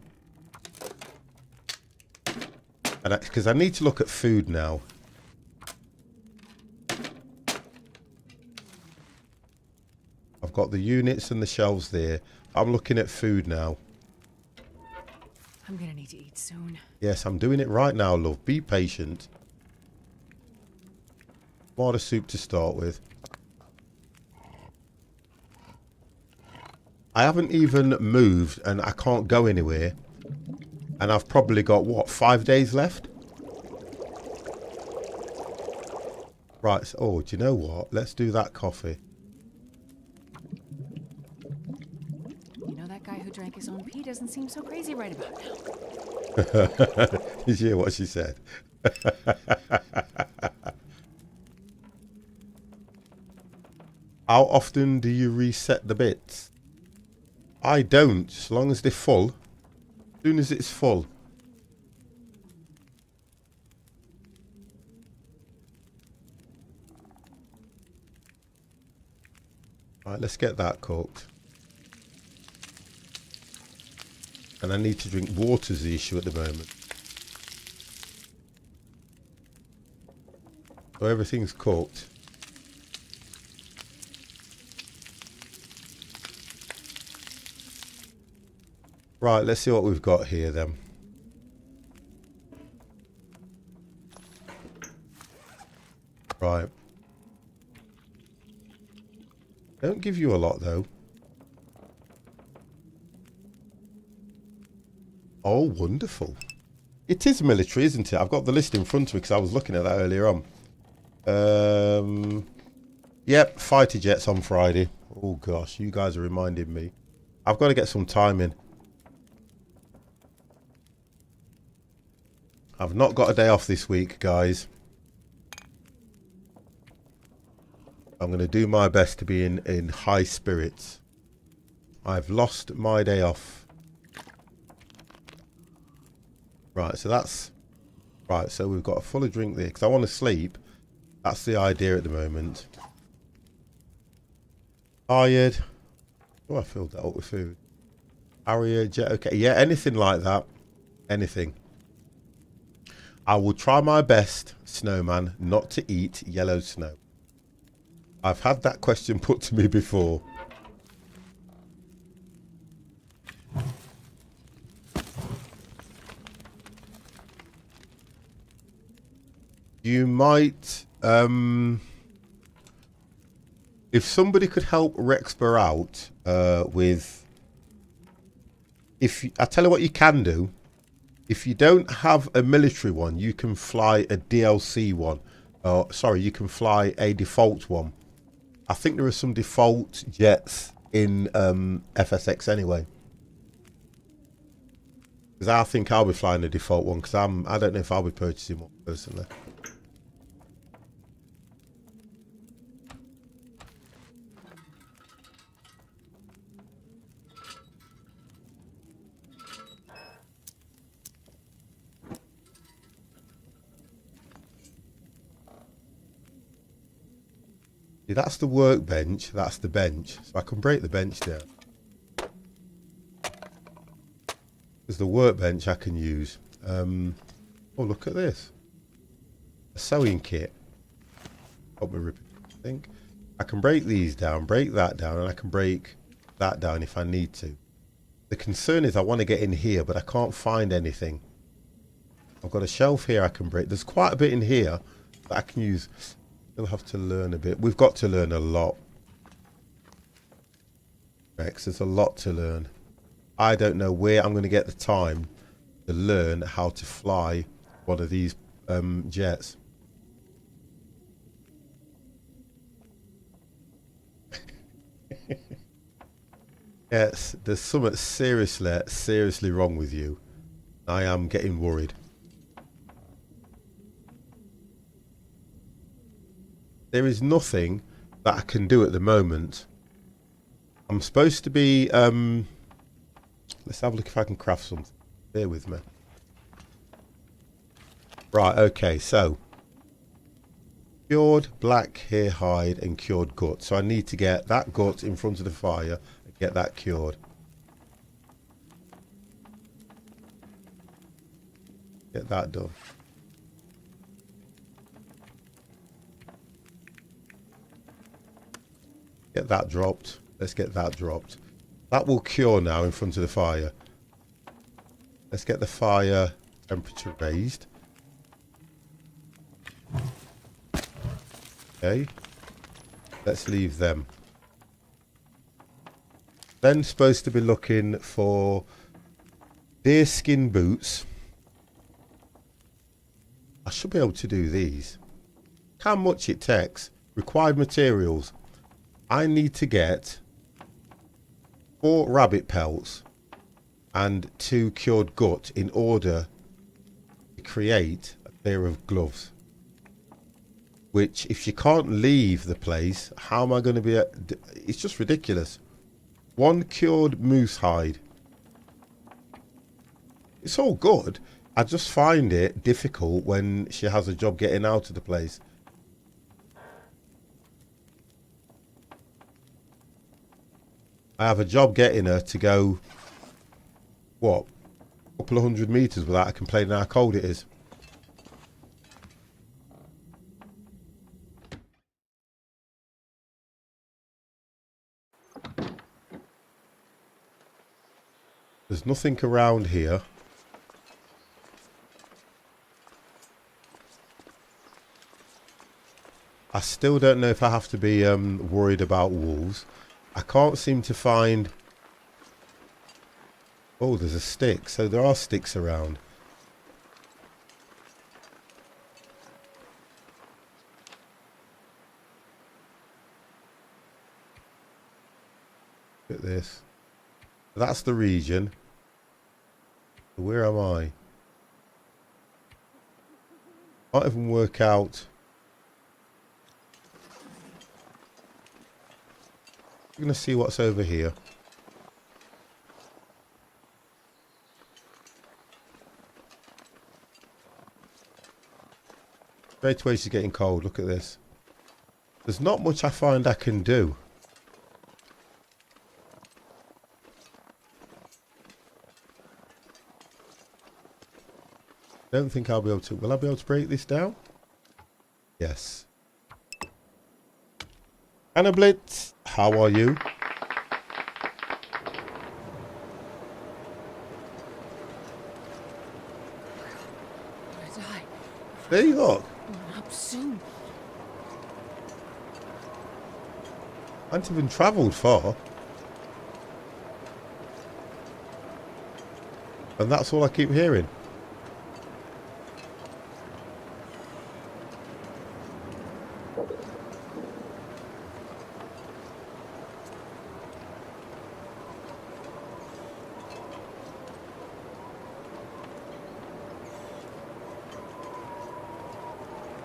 S1: And because I need to look at food now. I've got the units and the shelves there. I'm looking at food now.
S2: I'm gonna need to eat soon.
S1: Yes, I'm doing it right now, love. Be patient. Water soup to start with. I haven't even moved and I can't go anywhere. And I've probably got, what, 5 days left? Right, so, oh, do you know what? Let's do that coffee.
S2: You know, that guy who drank his own pee doesn't seem so crazy right about now.
S1: Did you hear what she said? How often do you reset the bits? I don't, as long as they're full. As soon as it's full. Right, let's get that cooked. And I need to drink water is the issue at the moment. So everything's cooked. Right, let's see what we've got here then. Right. Don't give you a lot though. Oh, wonderful. It is military, isn't it? I've got the list in front of me because I was looking at that earlier on. Yep, fighter jets on Friday. Oh gosh, you guys are reminding me. I've got to get some time in. I've not got a day off this week, guys. I'm going to do my best to be in high spirits. I've lost my day off. Right, so that's... Right, so we've got a fuller drink there. Because I want to sleep. That's the idea at the moment. Tired. Oh, I filled that up with food. Harrier, jet, okay. Yeah, anything like that. Anything. I will try my best, Snowman, not to eat yellow snow. I've had that question put to me before. You might, if somebody could help Rexburg out with, I tell you what you can do. If you don't have a military one, you can fly a DLC one. Sorry, you can fly a default one. I think there are some default jets in FSX anyway. Because I think I'll be flying a default one because I don't know if I'll be purchasing one personally. See, that's the workbench, that's the bench. So I can break the bench down. There's the workbench I can use. Oh, look at this. A sewing kit. Got me ripping, I think. I can break these down, break that down, and I can break that down if I need to. The concern is I want to get in here, but I can't find anything. I've got a shelf here I can break. There's quite a bit in here that I can use. We'll have to learn a bit. We've got to learn a lot. Rex, there's a lot to learn. I don't know where I'm going to get the time to learn how to fly one of these jets. Yes, there's something seriously wrong with you. I am getting worried. There is nothing that I can do at the moment. I'm supposed to be... let's have a look if I can craft something. Bear with me. Right, okay, so... Cured black hair hide and cured gut. So I need to get that gut in front of the fire and get that cured. Get that done. Get that dropped. Let's get that dropped. That will cure now in front of the fire. Let's get the fire temperature raised. Okay. Let's leave them. Then supposed to be looking for deerskin boots. I should be able to do these. How much it takes. Required materials. I need to get 4 rabbit pelts and 2 cured gut in order to create a pair of gloves. Which, if you can't leave the place, how am I going to be... It's just ridiculous. 1 cured moose hide. It's all good. I just find it difficult when she has a job getting out of the place. I have a job getting her to go, what, a couple of 100 meters without her complaining how cold it is. There's nothing around here. I still don't know if I have to be worried about wolves. I can't seem to find... Oh, there's a stick. So there are sticks around. Look at this. That's the region. Where am I? Can't even work out. I'm going to see what's over here. Straight away she's getting cold. Look at this. There's not much I find I can do. Don't think I'll be able to. Will I be able to break this down? Yes. Anna Blitz, how are you?
S2: I'm gonna die.
S1: There you look.
S2: Up soon.
S1: I haven't even travelled far. And that's all I keep hearing.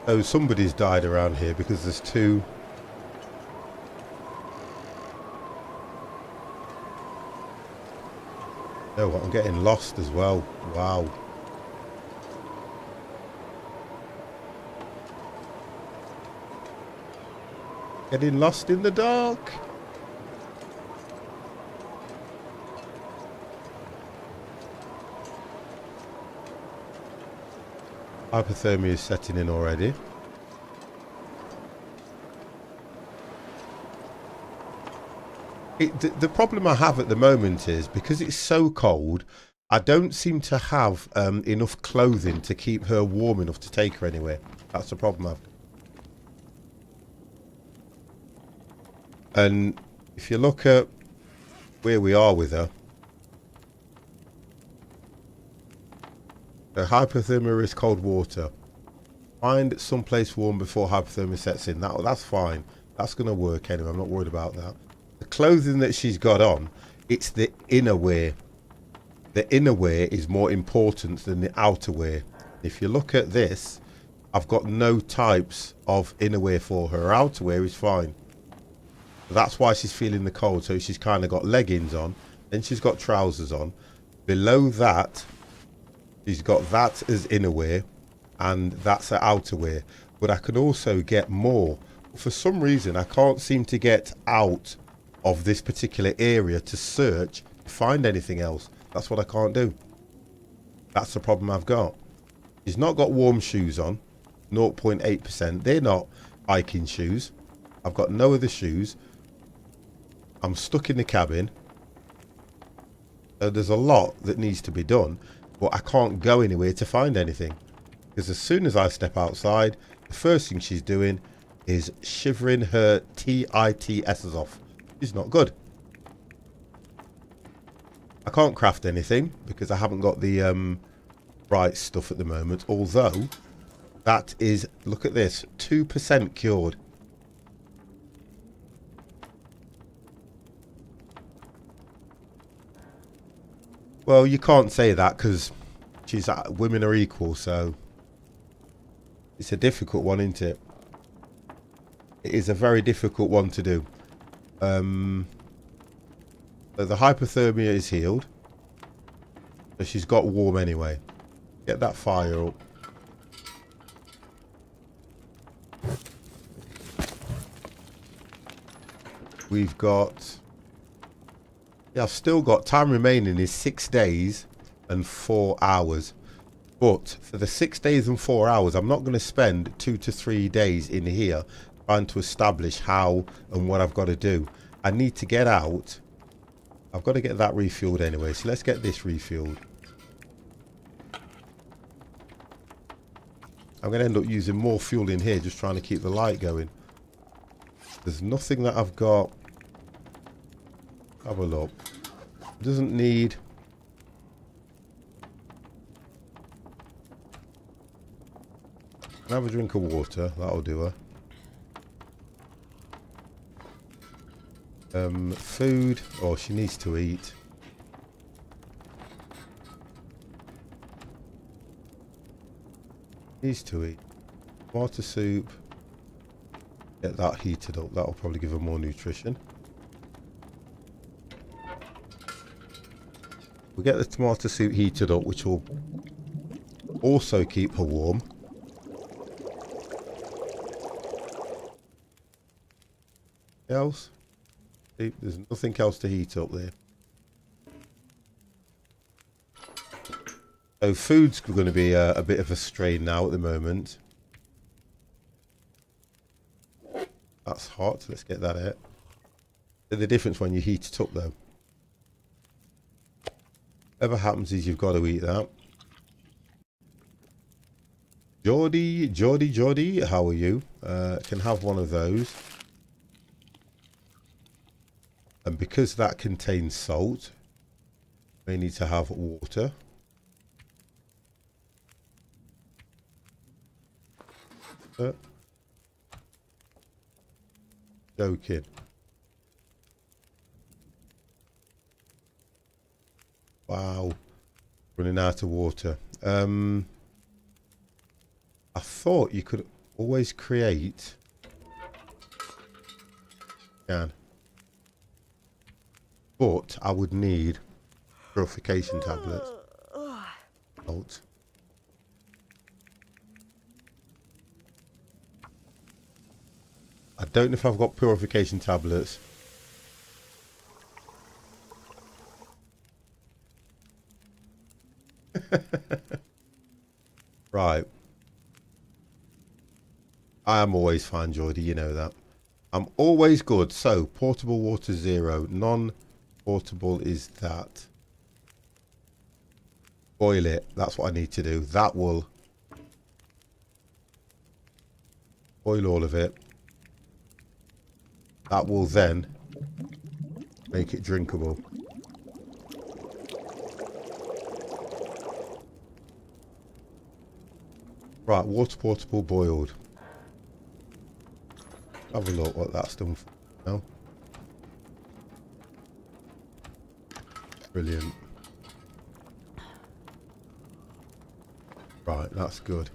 S1: Oh, somebody's died around here because there's two. Oh, I'm getting lost as well. Wow. Getting lost in the dark. Hypothermia is setting in already. The problem I have at the moment is because it's so cold, I don't seem to have enough clothing to keep her warm enough to take her anywhere. That's the problem I've got. And if you look at where we are with her, hypothermia is cold water. Find someplace warm before hypothermia sets in. That's fine. That's going to work anyway. I'm not worried about that. The clothing that she's got on, it's the inner wear. The inner wear is more important than the outer wear. If you look at this, I've got no types of inner wear for her. Her outer wear is fine. That's why she's feeling the cold. So she's kind of got leggings on. Then she's got trousers on. Below that, she's got that as inner wear. And that's her outer wear. But I can also get more. For some reason, I can't seem to get out of this particular area to search to find anything else. That's what I can't do. That's the problem I've got. She's not got warm shoes on. 0.8%. They're not hiking shoes. I've got no other shoes. I'm stuck in the cabin. So there's a lot that needs to be done. But I can't go anywhere to find anything. Because as soon as I step outside, the first thing she's doing is shivering her TITS's off. It's not good. I can't craft anything because I haven't got the right stuff at the moment. Although, that is, look at this, 2% cured. Well, you can't say that because women are equal, so it's a difficult one, isn't it? It is a very difficult one to do. So the hypothermia is healed. So she's got warm anyway. Get that fire up. We've got... Yeah, I've still got time remaining is 6 days and 4 hours. But for the 6 days and 4 hours, I'm not going to spend 2 to 3 days in here trying to establish how and what I've got to do. I need to get out. I've got to get that refueled anyway. So let's get this refueled. I'm going to end up using more fuel in here just trying to keep the light going. There's nothing that I've got. Have a look. Doesn't need. Have a drink of water. That'll do her. Food. Oh, she needs to eat. Needs to eat. Water soup. Get that heated up. That'll probably give her more nutrition. We'll get the tomato soup heated up, which will also keep her warm. Else? There's nothing else to heat up there. So food's going to be a bit of a strain now at the moment. That's hot. Let's get that out. The difference when you heat it up though. Whatever happens is you've got to eat that. Geordie, how are you? Can have one of those. And because that contains salt, we need to have water. Joking. Wow. Running out of water. I thought you could always create. Can. But I would need purification tablets. Salt. I don't know if I've got purification tablets. Right. I am always fine, Geordie, you know that. I'm always good. So, portable water 0. Non-portable is that. Boil it. That's what I need to do. That will boil all of it. That will then make it drinkable. Right, water portable boiled. Have a look what that's done for now. Brilliant. Right, that's good.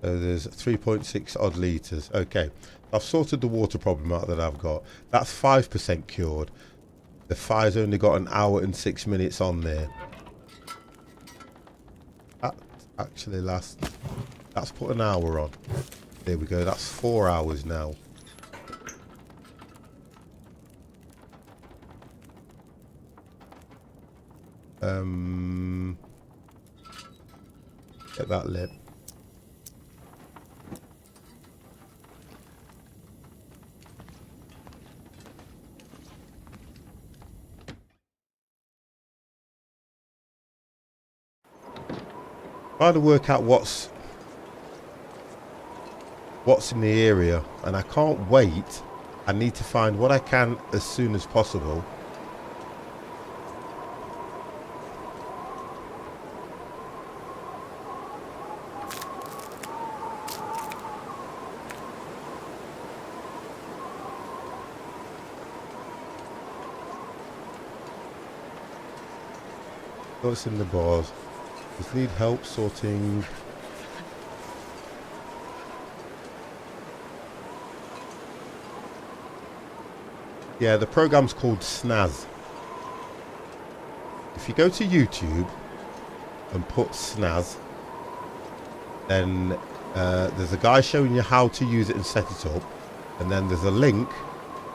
S1: So there's 3.6 odd litres. Okay, I've sorted the water problem out that I've got. That's 5% cured. The fire's only got an hour and 6 minutes on there. That actually lasts. That's put an hour on. There we go. That's 4 hours now. Get that lit. Trying to work out what's in the area, and I can't wait. I need to find what I can as soon as possible. What's in the bars? Just need help sorting. Yeah, the program's called Snaz. If you go to YouTube and put Snaz, then there's a guy showing you how to use it and set it up, and then there's a link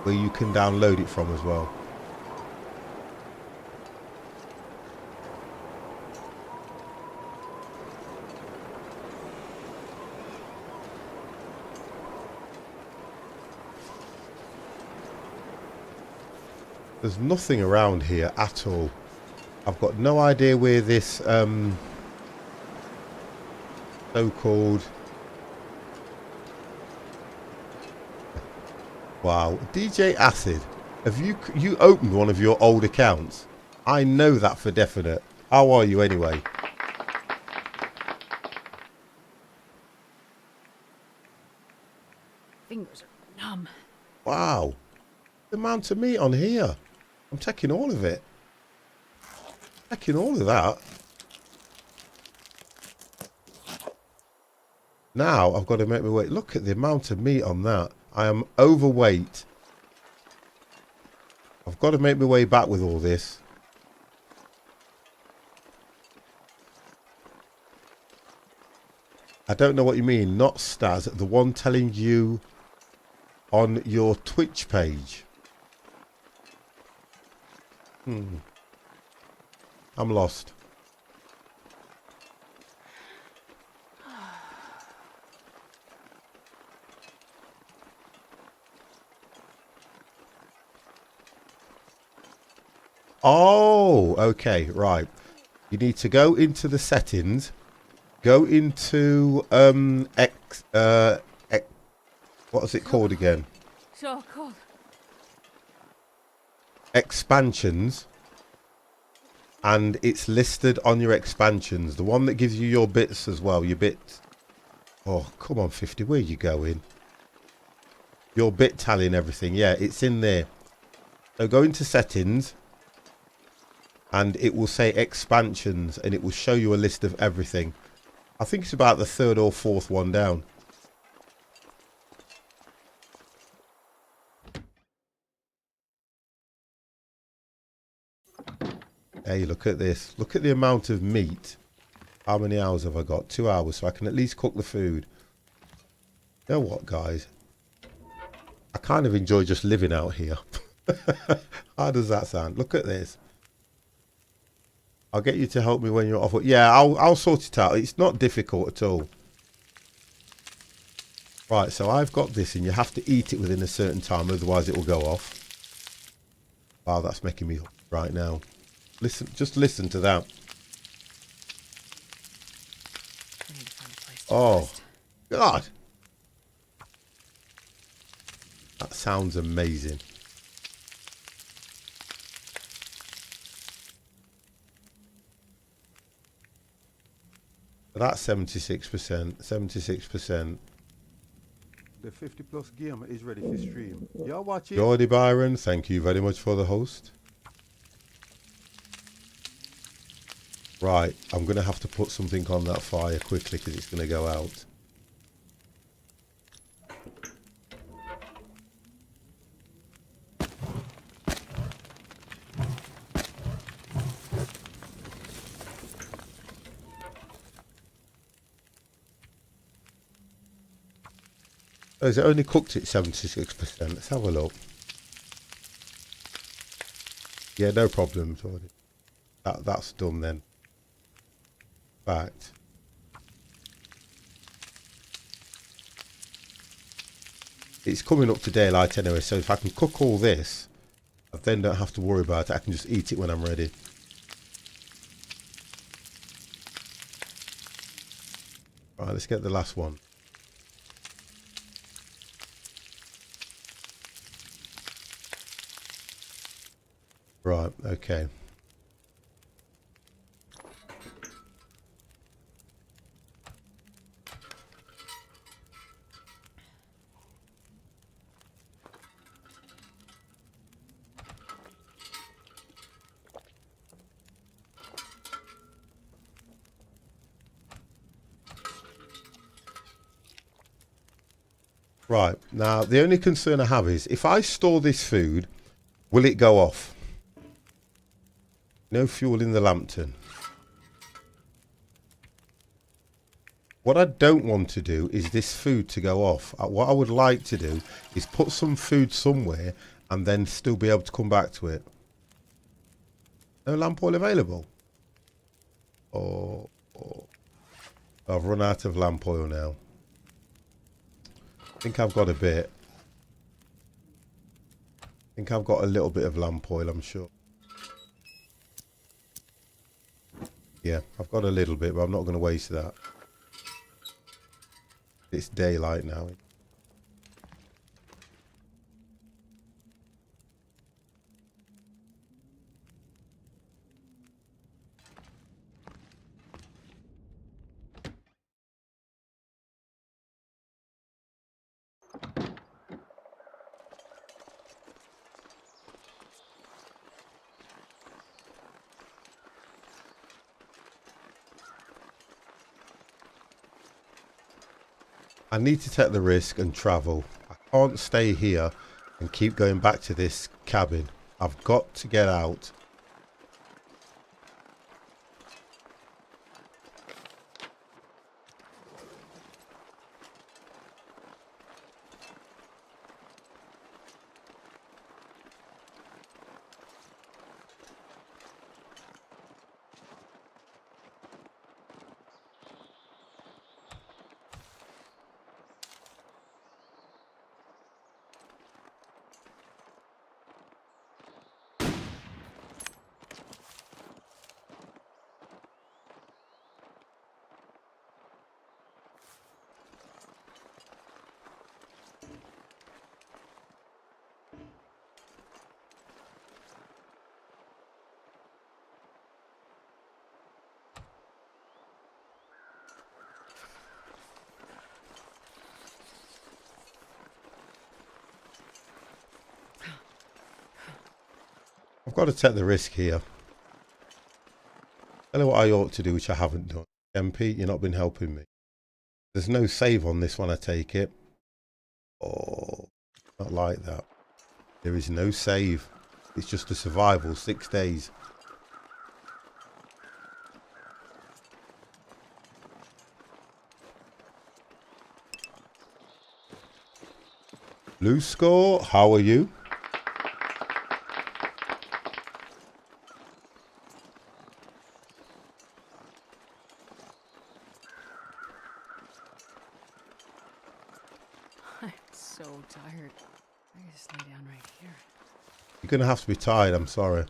S1: where you can download it from as well. There's nothing around here at all. I've got no idea where this so-called... Wow. DJ Acid, have you opened one of your old accounts? I know that for definite. How are you anyway?
S2: Fingers are numb.
S1: Wow. The amount of meat on here. I'm taking all of it. Taking all of that. Now I've got to make my way. Look at the amount of meat on that. I am overweight. I've got to make my way back with all this. I don't know what you mean. Not Staz, the one telling you on your Twitch page. I'm lost. Oh, okay, right. You need to go into the settings. Go into what is it called again?
S2: So cold.
S1: Expansions, and it's listed on your expansions. The one that gives you your bits as well. Your bits. Oh, come on, 50. Where are you going? Your bit tally and everything. Yeah, it's in there. So go into settings, and it will say expansions, and it will show you a list of everything. I think it's about the third or fourth one down. Hey, look at this. Look at the amount of meat. How many hours have I got? 2 hours, so I can at least cook the food. You know what, guys? I kind of enjoy just living out here. How does that sound? Look at this. I'll get you to help me when you're off. Yeah, I'll sort it out. It's not difficult at all. Right, so I've got this, and you have to eat it within a certain time, otherwise it will go off. Wow, that's making me right now. Listen, just listen to that.
S2: We need to find a place to
S1: Oh,
S2: rest.
S1: God. That sounds amazing. That's 76%. 76%.
S3: The 50 plus game is ready for stream. Y'all watch it.
S1: Jordy Byron, thank you very much for the host. Right, I'm going to have to put something on that fire quickly because it's going to go out. Oh, is it only cooked at 76%? Let's have a look. Yeah, no problem, Jordy. That's done then. Fact. It's coming up to daylight anyway, so if I can cook all this, I then don't have to worry about it. I can just eat it when I'm ready. Right, let's get the last one. Right, okay. Right, now the only concern I have is if I store this food, will it go off? No fuel in the lantern. What I don't want to do is this food to go off. What I would like to do is put some food somewhere and then still be able to come back to it. No lamp oil available? Oh, I've run out of lamp oil now. I think I've got a bit. I think I've got a little bit of lamp oil, I'm sure. Yeah, I've got a little bit, but I'm not going to waste that. It's daylight now. I need to take the risk and travel. I can't stay here and keep going back to this cabin. I've got to get out. I've got to take the risk here. I know what I ought to do, which I haven't done. MP, you've not been helping me. There's no save on this one, I take it. Oh, not like that. There is no save. It's just a survival, 6 days. Blue score, how are you?
S2: I'm so tired. I can just lay down right here.
S1: You're going to have to be tired, I'm sorry.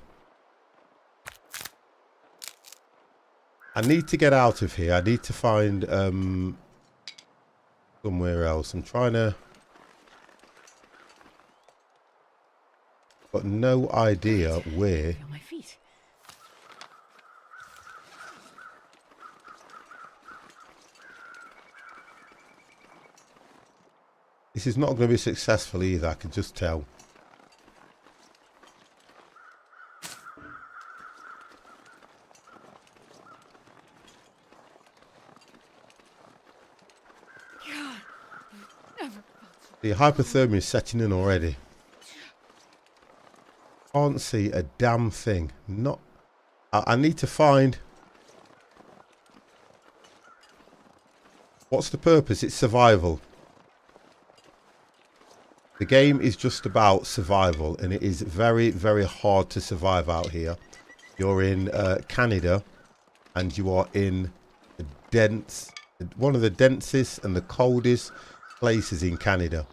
S1: I need to get out of here. I need to find somewhere else. I'm trying to... Got no idea where.
S2: Feel my feet.
S1: This is not going to be successful either, I can just tell. The hypothermia is setting in already. Can't see a damn thing. Not. I need to find. What's the purpose? It's survival. The game is just about survival, and it is very, very hard to survive out here. You're in Canada, and you are in the one of the densest and the coldest places in Canada.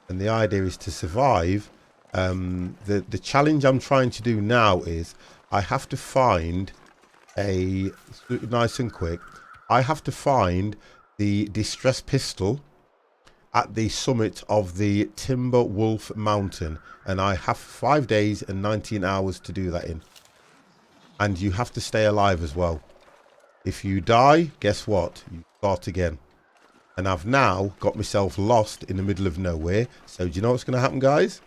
S1: And the idea is to survive. The challenge I'm trying to do now is I have to find nice and quick. I have to find the distress pistol at the summit of the Timber Wolf Mountain, and I have 5 days and 19 hours to do that in. And you have to stay alive as well. If you die, guess what? You start again. And I've now got myself lost in the middle of nowhere. So do you know what's going to happen, guys?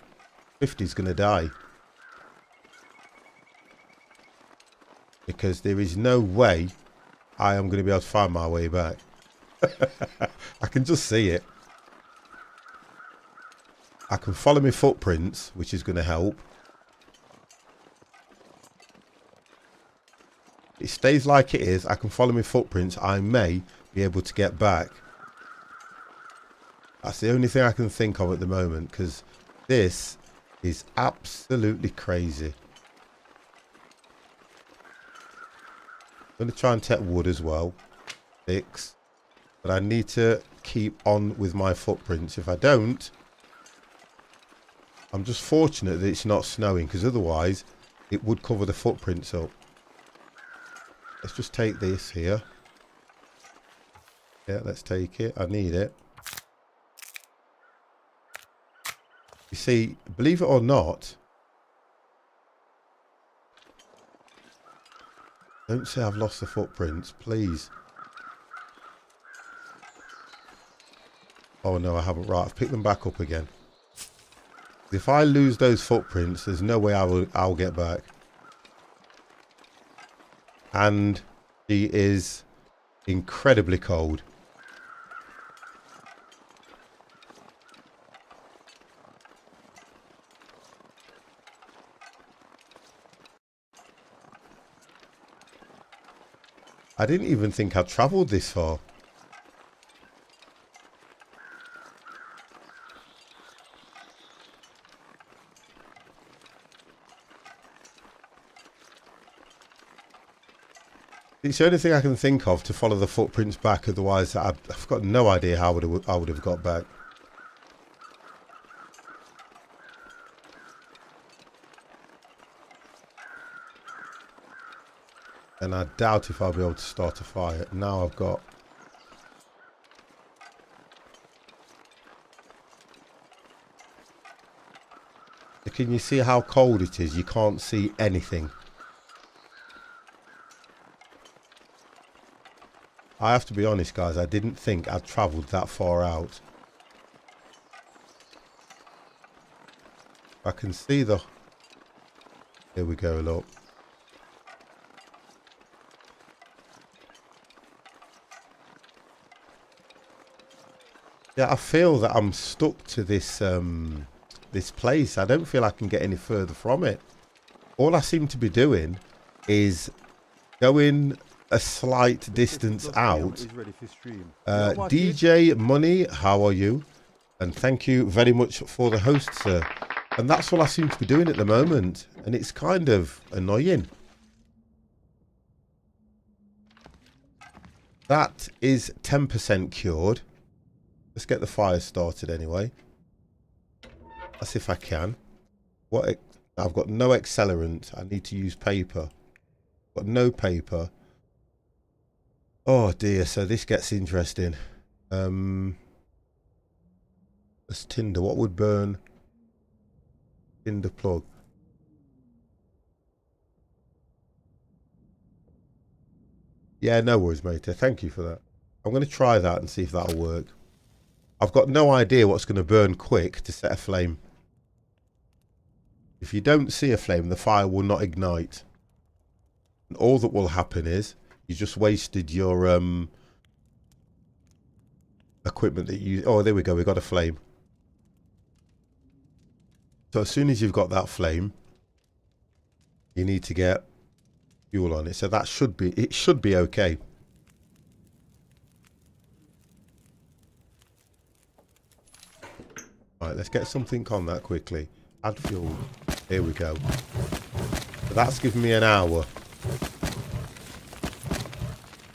S1: 50's going to die. Because there is no way I am going to be able to find my way back. I can just see it. I can follow my footprints, which is going to help. It stays like it is. I can follow my footprints. I may be able to get back. That's the only thing I can think of at the moment, because this is absolutely crazy. I'm going to try and take wood as well. 6. But I need to keep on with my footprints. If I don't, I'm just fortunate that it's not snowing, because otherwise it would cover the footprints up. Let's just take this here. Yeah, let's take it. I need it. You see, believe it or not, don't say I've lost the footprints, please. Oh no, I haven't. Right, I've picked them back up again. If I lose those footprints, there's no way I'll get back. And she is incredibly cold. I didn't even think I'd travelled this far. It's the only thing I can think of to follow the footprints back. Otherwise, I've got no idea how I would have got back. And I doubt if I'll be able to start a fire. Now I've got... Can you see how cold it is? You can't see anything. I have to be honest, guys. I didn't think I'd travelled that far out. I can see the... Here we go, look. Yeah, I feel that I'm stuck to this this place. I don't feel I can get any further from it. All I seem to be doing is going a slight distance out. DJ Money, how are you? And thank you very much for the host, sir. And that's all I seem to be doing at the moment. And it's kind of annoying. That is 10% cured. Let's get the fire started anyway. That's if I can. I've got no accelerant. I need to use paper. Got no paper. Oh dear, so this gets interesting. Let's tinder. What would burn? Tinder plug. Yeah, no worries, mate. Thank you for that. I'm going to try that and see if that'll work. I've got no idea what's going to burn quick to set a flame. If you don't see a flame, the fire will not ignite. And all that will happen is you just wasted your equipment that you... Oh, there we go. We got a flame. So as soon as you've got that flame, you need to get fuel on it. So that should be... It should be okay. Right, let's get something on that quickly. Add fuel. Here we go. So that's given me an hour.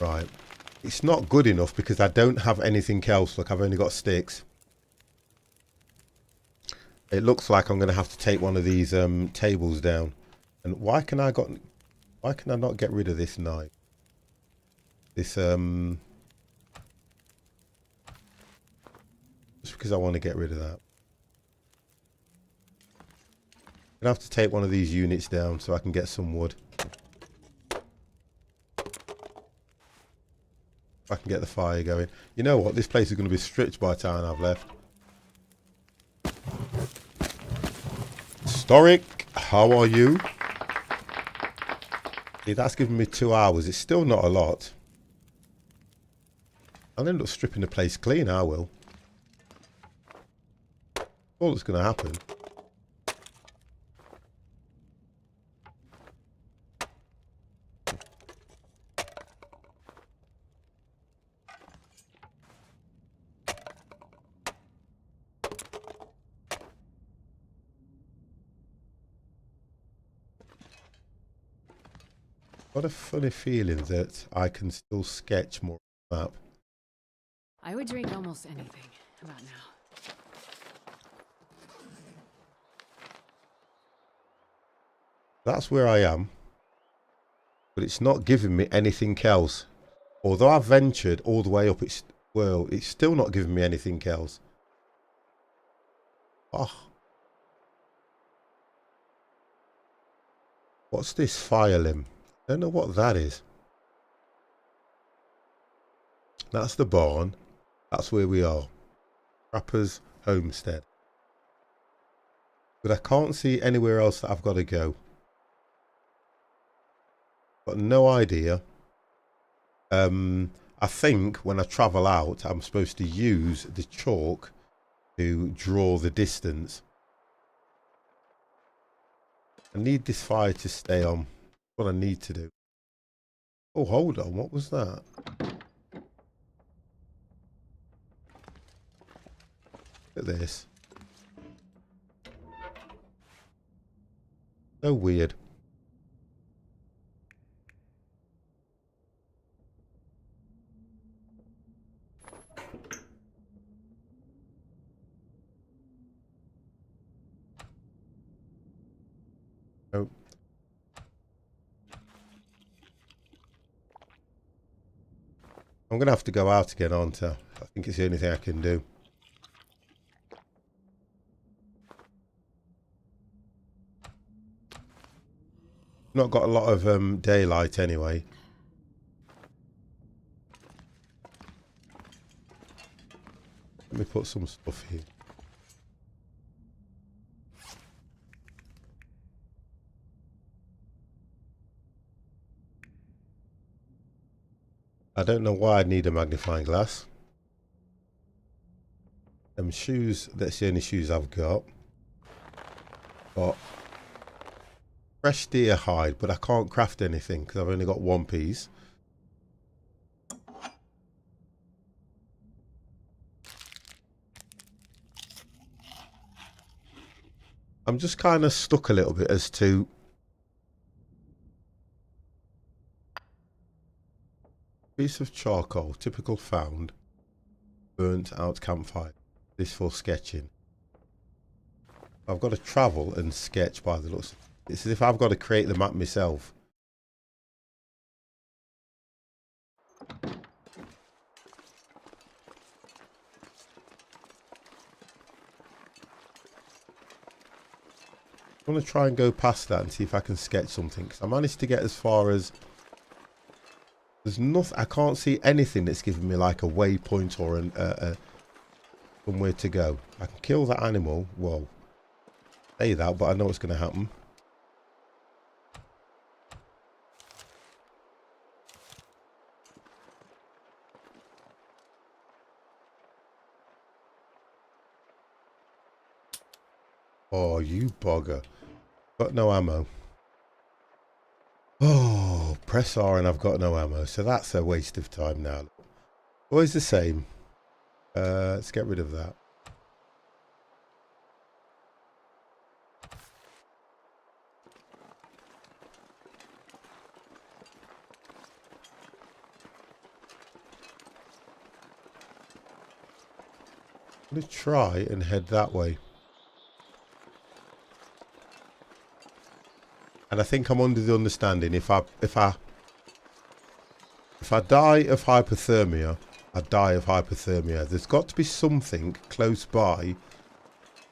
S1: Right. It's not good enough because I don't have anything else. Look, I've only got sticks. It looks like I'm going to have to take one of these tables down. And why can I not get rid of this knife? This just because I want to get rid of that. I'm going to have to take one of these units down so I can get some wood. If I can get the fire going. You know what? This place is going to be stripped by the time I've left. Historic, how are you? See, that's given me 2 hours. It's still not a lot. I'll end up stripping the place clean, I will. All that's going to happen. Got a funny feeling that I can still sketch more on the map.
S2: I would drink almost anything about now.
S1: That's where I am. But it's not giving me anything else. Although I've ventured all the way up, it's still not giving me anything else. Oh. What's this fire limb? Don't know what that is. That's the barn. That's where we are. Trapper's Homestead. But I can't see anywhere else that I've got to go. Got no idea. I think when I travel out, I'm supposed to use the chalk to draw the distance. I need this fire to stay on. What I need to do. Oh, hold on. What was that? Look at this. So weird. Oh. I'm going to have to go out again, aren't I? I think it's the only thing I can do. Not got a lot of daylight anyway. Let me put some stuff here. I don't know why I need a magnifying glass. Shoes, that's the only shoes I've got. Got fresh deer hide, but I can't craft anything because I've only got one piece. I'm just kind of stuck a little bit as to piece of charcoal, typical found, burnt out campfire. This for sketching. I've got to travel and sketch by the looks. It's as if I've got to create the map myself. I want to try and go past that and see if I can sketch something. Because I managed to get as far as... There's nothing... I can't see anything that's giving me like a waypoint or somewhere to go. I can kill that animal. Well, say that, but I know what's going to happen. Oh, you bugger. Got no ammo. Oh, press R and I've got no ammo. So that's a waste of time now. Always the same. Let's get rid of that. I'm going to try and head that way. And I think I'm under the understanding if I die of hypothermia, I die of hypothermia. There's got to be something close by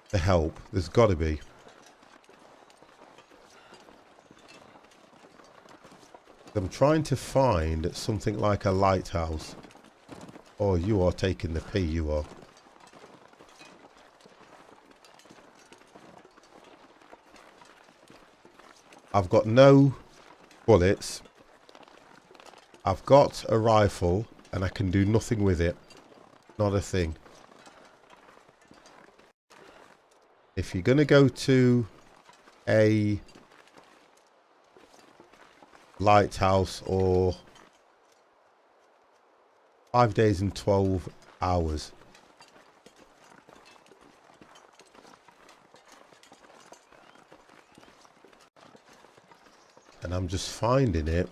S1: to help. There's got to be. I'm trying to find something like a lighthouse. Oh, you are taking the pee, you are. I've got no bullets. I've got a rifle and I can do nothing with it. Not a thing. If you're going to go to a lighthouse or 5 days and 12 hours. And I'm just finding it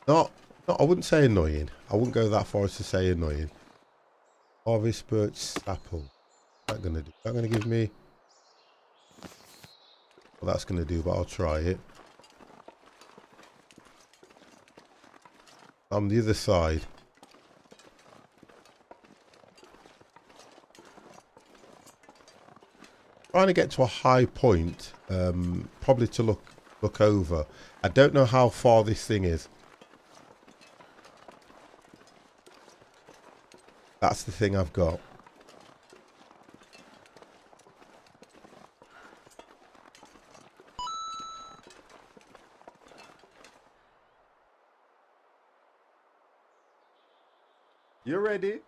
S1: not I wouldn't say annoying. I wouldn't go that far as to say annoying. Harvest birch apple. What's that gonna do? Is that gonna give me... what that's going to do, but I'll try it. On the other side. Trying to get to a high point, probably to look over. I don't know how far this thing is. That's the thing I've got.
S3: You ready?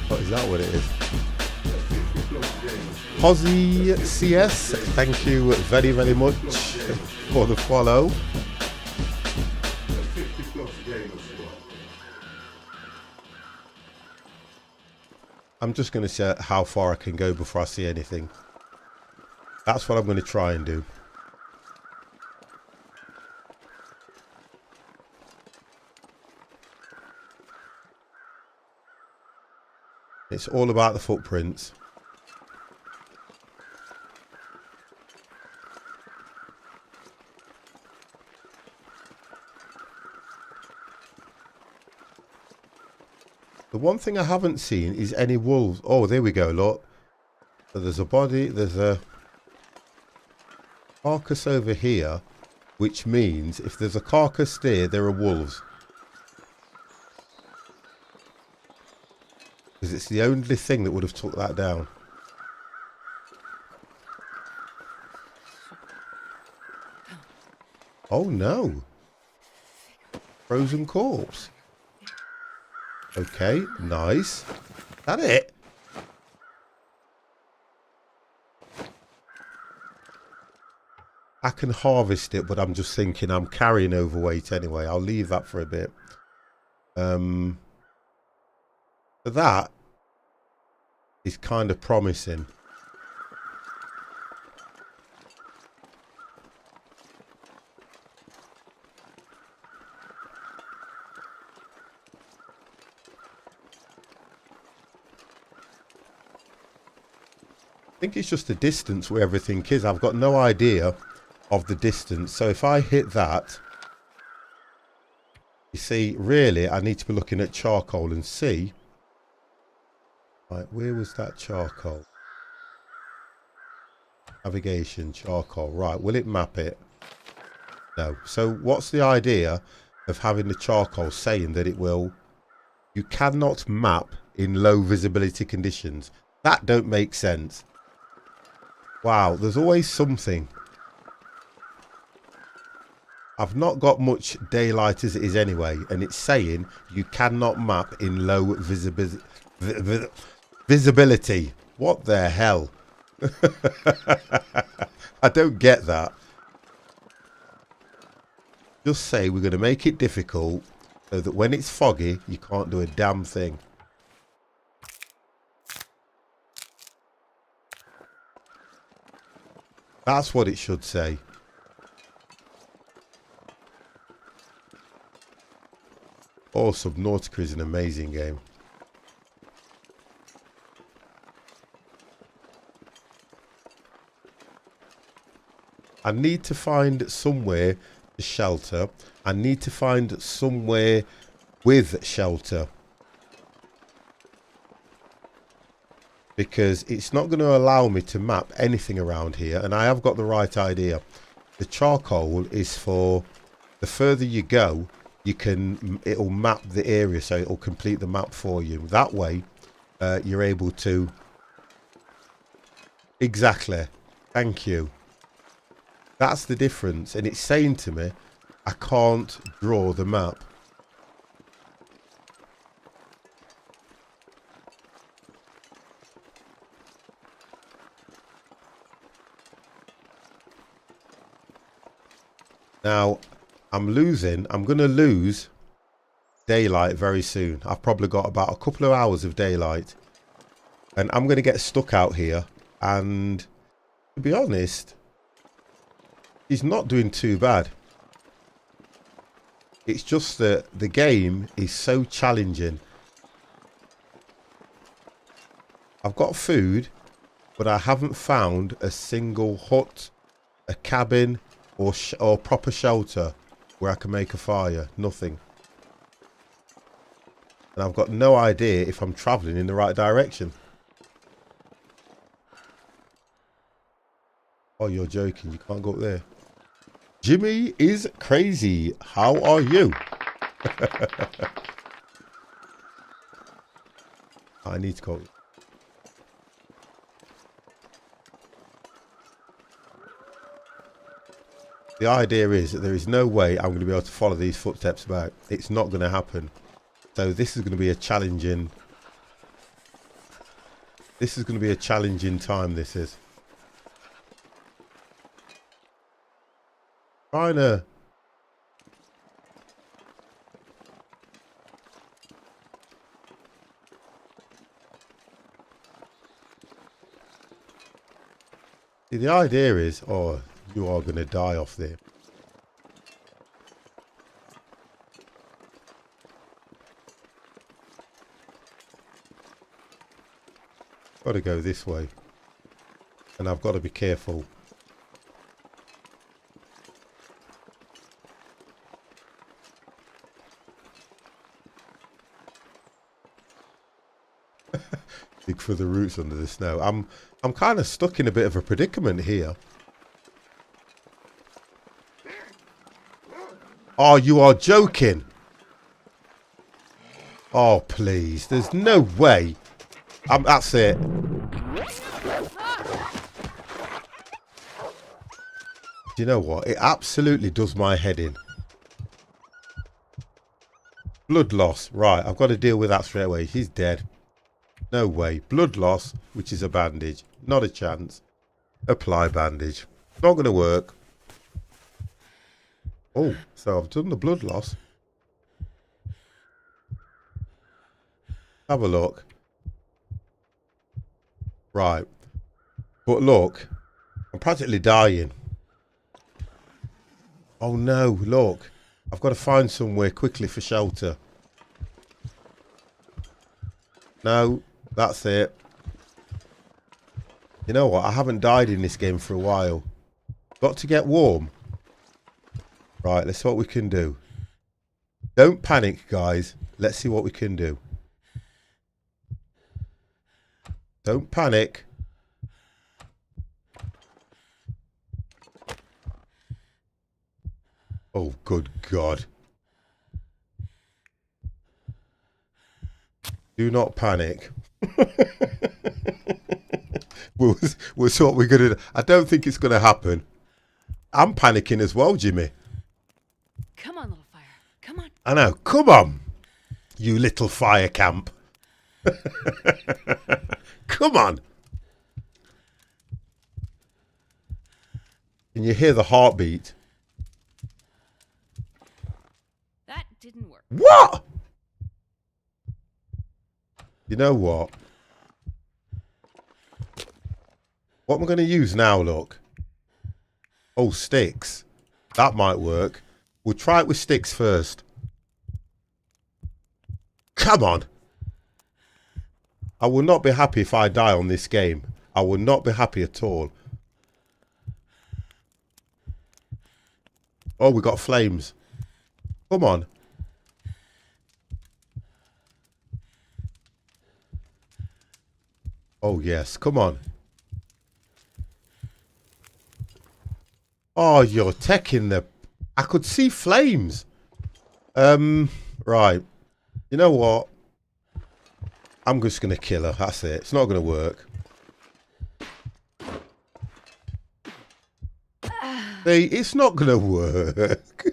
S1: What is that? What it is? Posy CS, thank you very, very much for the follow. I'm just going to see how far I can go before I see anything. That's what I'm going to try and do. It's all about the footprints. The one thing I haven't seen is any wolves. Oh, there we go, look. So there's a body, there's a carcass over here, which means if there's a carcass there are wolves. Because it's the only thing that would have took that down. Oh no. Frozen corpse. Okay, nice. Is that it? I can harvest it, but I'm just thinking I'm carrying overweight anyway. I'll leave that for a bit. That is kind of promising. I think it's just the distance where everything is. I've got no idea of the distance. So if I hit that, you see, really, I need to be looking at charcoal and see. Right, where was that charcoal? Navigation, charcoal. Right, will it map it? No. So what's the idea of having the charcoal saying that it will? You cannot map in low visibility conditions. That don't make sense. Wow, there's always something. I've not got much daylight as it is anyway, and it's saying you cannot map in low visibility. What the hell? I don't get that. Just say we're going to make it difficult so that when it's foggy, you can't do a damn thing. That's what it should say. Oh, Subnautica is an amazing game. I need to find somewhere to shelter. I need to find somewhere with shelter. Because it's not going to allow me to map anything around here. And I have got the right idea. The charcoal is for the further you go, it'll map the area, so it'll complete the map for you. That way, you're able to... Exactly. Thank you. That's the difference. And it's saying to me, I can't draw the map. Now, I'm going to lose daylight very soon. I've probably got about a couple of hours of daylight. And I'm going to get stuck out here. And to be honest, he's not doing too bad. It's just that the game is so challenging. I've got food, but I haven't found a single hut, a cabin, or proper shelter where I can make a fire. Nothing. And I've got no idea if I'm travelling in the right direction. Oh, you're joking. You can't go up there. Jimmy is crazy. How are you? I need to go. The idea is that there is no way I'm going to be able to follow these footsteps back. It's not going to happen. So this is going to be a challenging... This is going to be a challenging time, this is. Trying to... See, the idea is... Oh, you are going to die off there. Got to go this way. And I've got to be careful. Dig for the roots under the snow. I'm kind of stuck in a bit of a predicament here. Oh, you are joking. Oh, please. There's no way. That's it. Do you know what? It absolutely does my head in. Blood loss. Right, I've got to deal with that straight away. He's dead. No way. Blood loss, which is a bandage. Not a chance. Apply bandage. Not going to work. Oh, so I've done the blood loss. Have a look. Right. But look, I'm practically dying. Oh no, look. I've got to find somewhere quickly for shelter. No, that's it. You know what? I haven't died in this game for a while. Got to get warm. Right, let's see what we can do. Don't panic, guys. Let's see what we can do. Don't panic. Oh, good God. Do not panic. we'll see what we're going to do. I don't think it's going to happen. I'm panicking as well, Jimmy.
S2: Come on, little fire. Come on.
S1: I know. Come on, you little fire camp. Come on. Can you hear the heartbeat?
S2: That didn't work.
S1: What? You know what? What am I going to use now, look? Oh, sticks. That might work. We'll try it with sticks first. Come on. I will not be happy if I die on this game. I will not be happy at all. Oh, we got flames. Come on. Oh, yes. Come on. Oh, you're taking the... I could see flames. Right. You know what? I'm just going to kill her. That's it. It's not going to work. See, it's not going to work.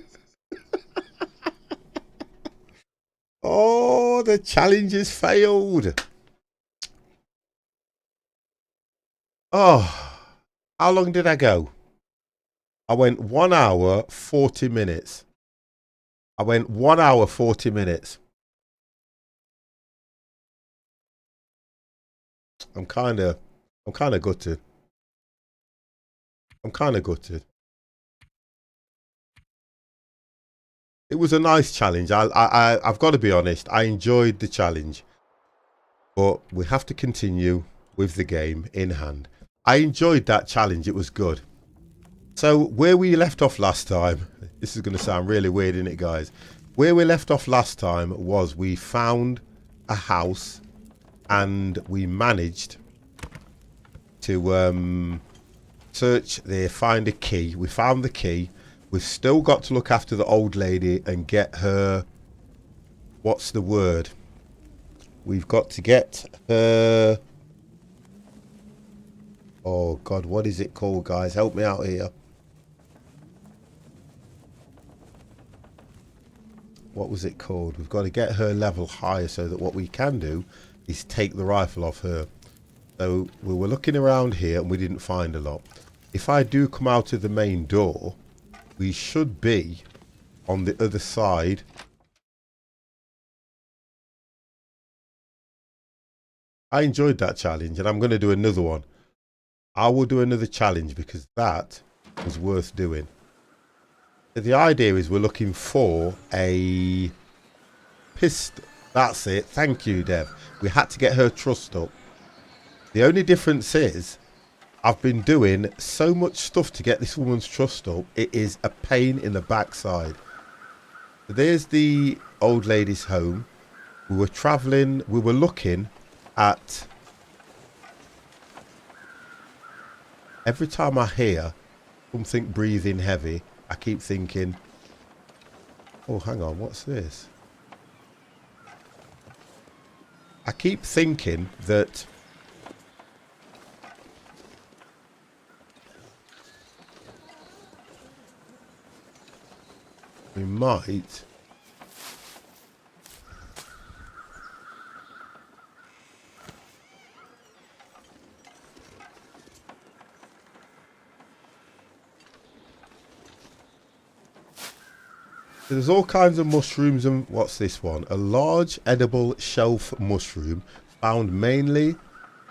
S1: Oh, the challenge has failed. Oh, how long did I go? I went 1 hour, 40 minutes. I went 1 hour, 40 minutes. I'm kind of gutted. I'm kind of gutted. It was a nice challenge. I've got to be honest. I enjoyed the challenge, but we have to continue. with the game in hand. I enjoyed that challenge. It was good. So where we left off last time, this is going to sound really weird, isn't it, guys? Where we left off last time was we found a house and we managed to search there, find a key. We found the key. We've still got to look after the old lady and get her, what's the word? We've got to get her, oh God, what is it called, guys? Help me out here. What was it called? We've got to get her level higher so that what we can do is take the rifle off her. So we were looking around here and we didn't find a lot. If I do come out of the main door, we should be on the other side. I enjoyed that challenge and I'm going to do another one. I will do another challenge because that was worth doing. So the idea is we're looking for a pistol. That's it. Thank you, Dev. We had to get her trust up. The only difference is I've been doing so much stuff to get this woman's trust up. It is a pain in the backside. So there's the old lady's home. We were traveling. We were looking at... Every time I hear something breathing heavy, I keep thinking, oh, hang on, what's this? I keep thinking that we might there's all kinds of mushrooms and what's this one? A large edible shelf mushroom found mainly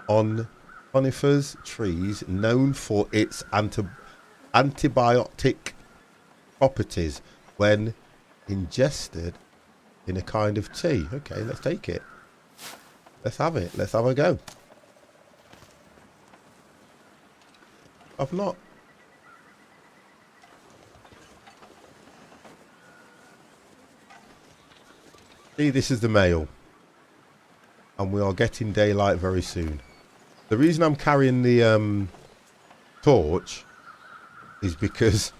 S1: on conifers trees, known for its antibiotic properties when ingested in a kind of tea. Okay, let's take it. Let's have it. Let's have a go. I've not. See, this is the mail. And we are getting daylight very soon. The reason I'm carrying the torch is because,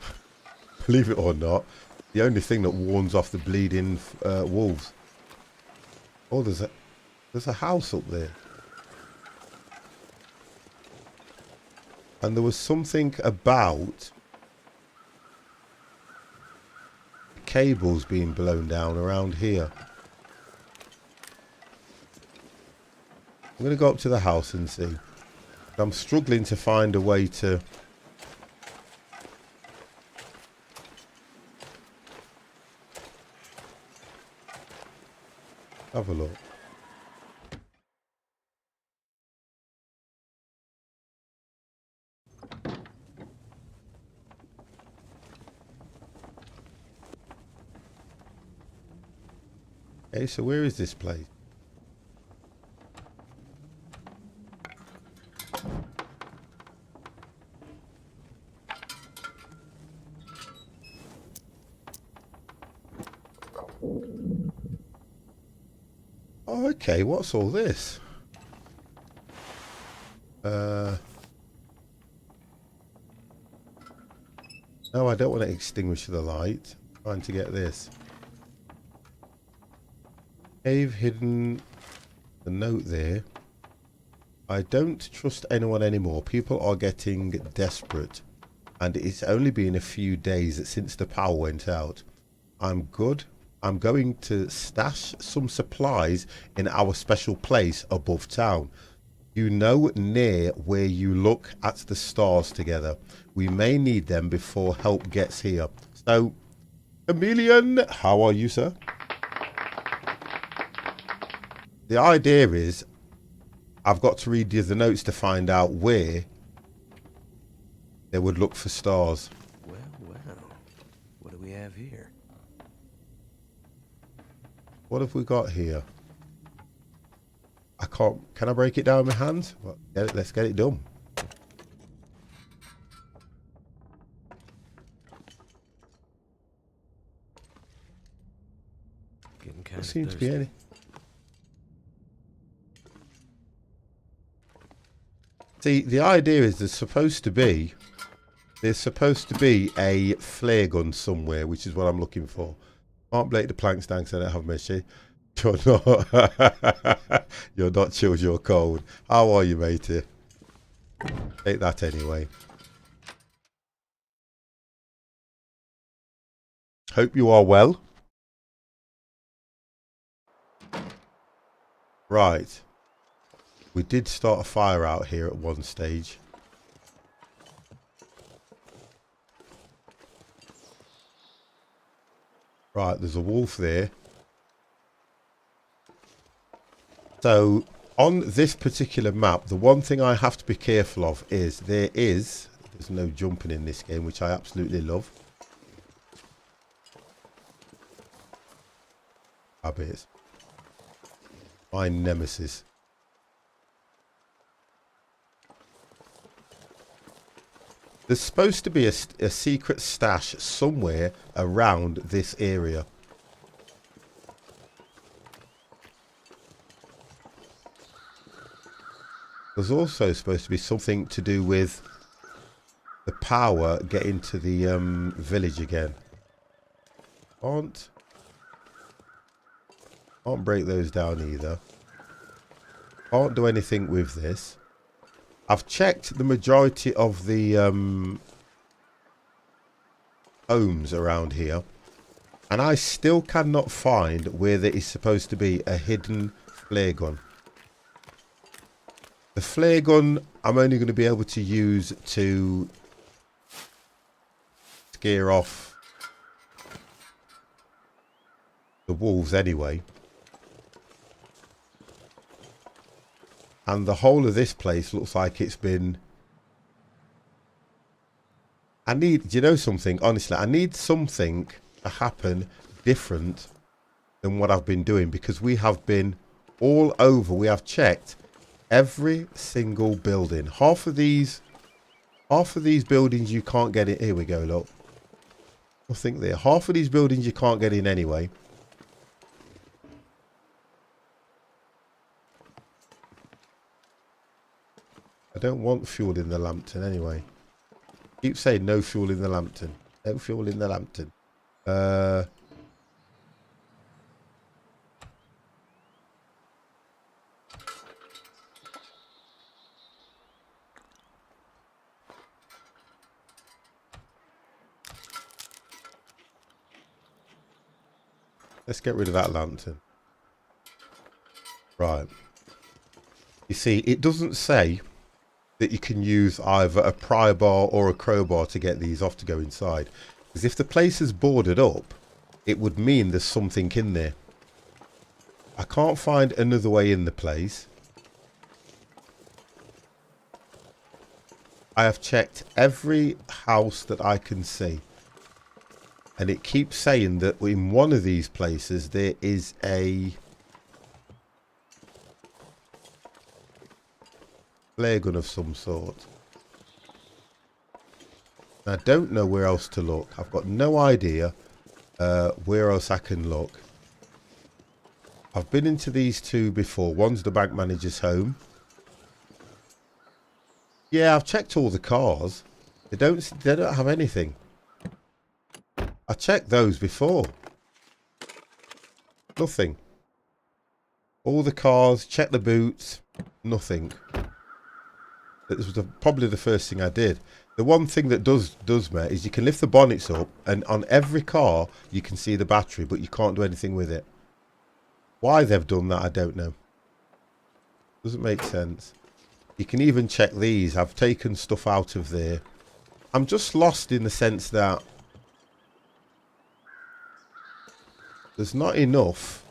S1: believe it or not, the only thing that warns off the bleeding wolves. Oh, there's a house up there. And there was something about cables being blown down around here. I'm going to go up to the house and see. I'm struggling to find a way to... have a look. Okay, so where is this place? Oh, okay, what's all this? No, I don't want to extinguish the light. I'm trying to get this. Cave hidden. The note there. I don't trust anyone anymore. People are getting desperate. And it's only been a few days since the power went out. I'm good. I'm going to stash some supplies in our special place above town. You know, near where you look at the stars together. We may need them before help gets here. So, Chameleon, how are you, sir? The idea is I've got to read the notes to find out where they would look for stars.
S5: Well, what do we have here?
S1: What have we got here? I can't. Can I break it down with my hands? Well, let's get it done.
S5: Getting kind
S1: There
S5: of
S1: seems to
S5: thirsty.
S1: be any. See, the idea is there's supposed to be a flare gun somewhere, which is what I'm looking for. Can't break the planks down because I don't have measure. You're not. You're not chilled. You're cold. How are you, matey? Take that anyway. Hope you are well. Right. We did start a fire out here at one stage. Right, there's a wolf there. So, on this particular map, the one thing I have to be careful of is there's no jumping in this game, which I absolutely love. Rabbits. My nemesis. There's supposed to be a secret stash somewhere around this area. There's also supposed to be something to do with the power getting to the village again. Can't break those down either. Can't do anything with this. I've checked the majority of the homes around here, and I still cannot find where there is supposed to be a hidden flare gun. The flare gun I'm only going to be able to use to scare off the wolves anyway. And the whole of this place looks like it's been... do you know something? Honestly, I need something to happen different than what I've been doing, because we have been all over. We have checked every single building. Half of these buildings you can't get in. Here we go, look. Nothing there. Half of these buildings you can't get in anyway. I don't want fuel in the lantern anyway. Keep saying no fuel in the lantern. No fuel in the lantern. Let's get rid of that lantern. Right. You see, it doesn't say that you can use either a pry bar or a crowbar to get these off to go inside. Because if the place is boarded up, it would mean there's something in there. I can't find another way in the place. I have checked every house that I can see. And it keeps saying that in one of these places there is a flare gun of some sort. I don't know where else to look. I've got no idea where else I can look. I've been into these two before. One's the bank manager's home. Yeah, I've checked all the cars. They don't have anything. I checked those before. Nothing. All the cars, check the boots, nothing. This was probably the first thing I did. The one thing that does mate, is you can lift the bonnets up, and on every car you can see the battery, but you can't do anything with it. Why they've done that, I don't know. Doesn't make sense. You can even check these. I've taken stuff out of there. I'm just lost in the sense that there's not enough,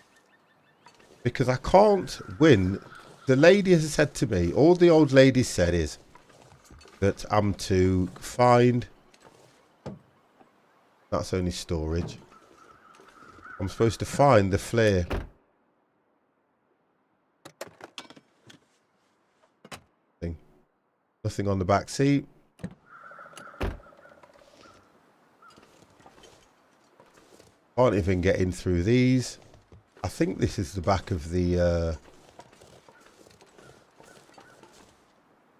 S1: because I can't win. The lady has said to me, all the old lady said is that I'm to find, that's only storage. I'm supposed to find the flare. nothing on the back seat. Can't even get in through these. I think this is the back of the...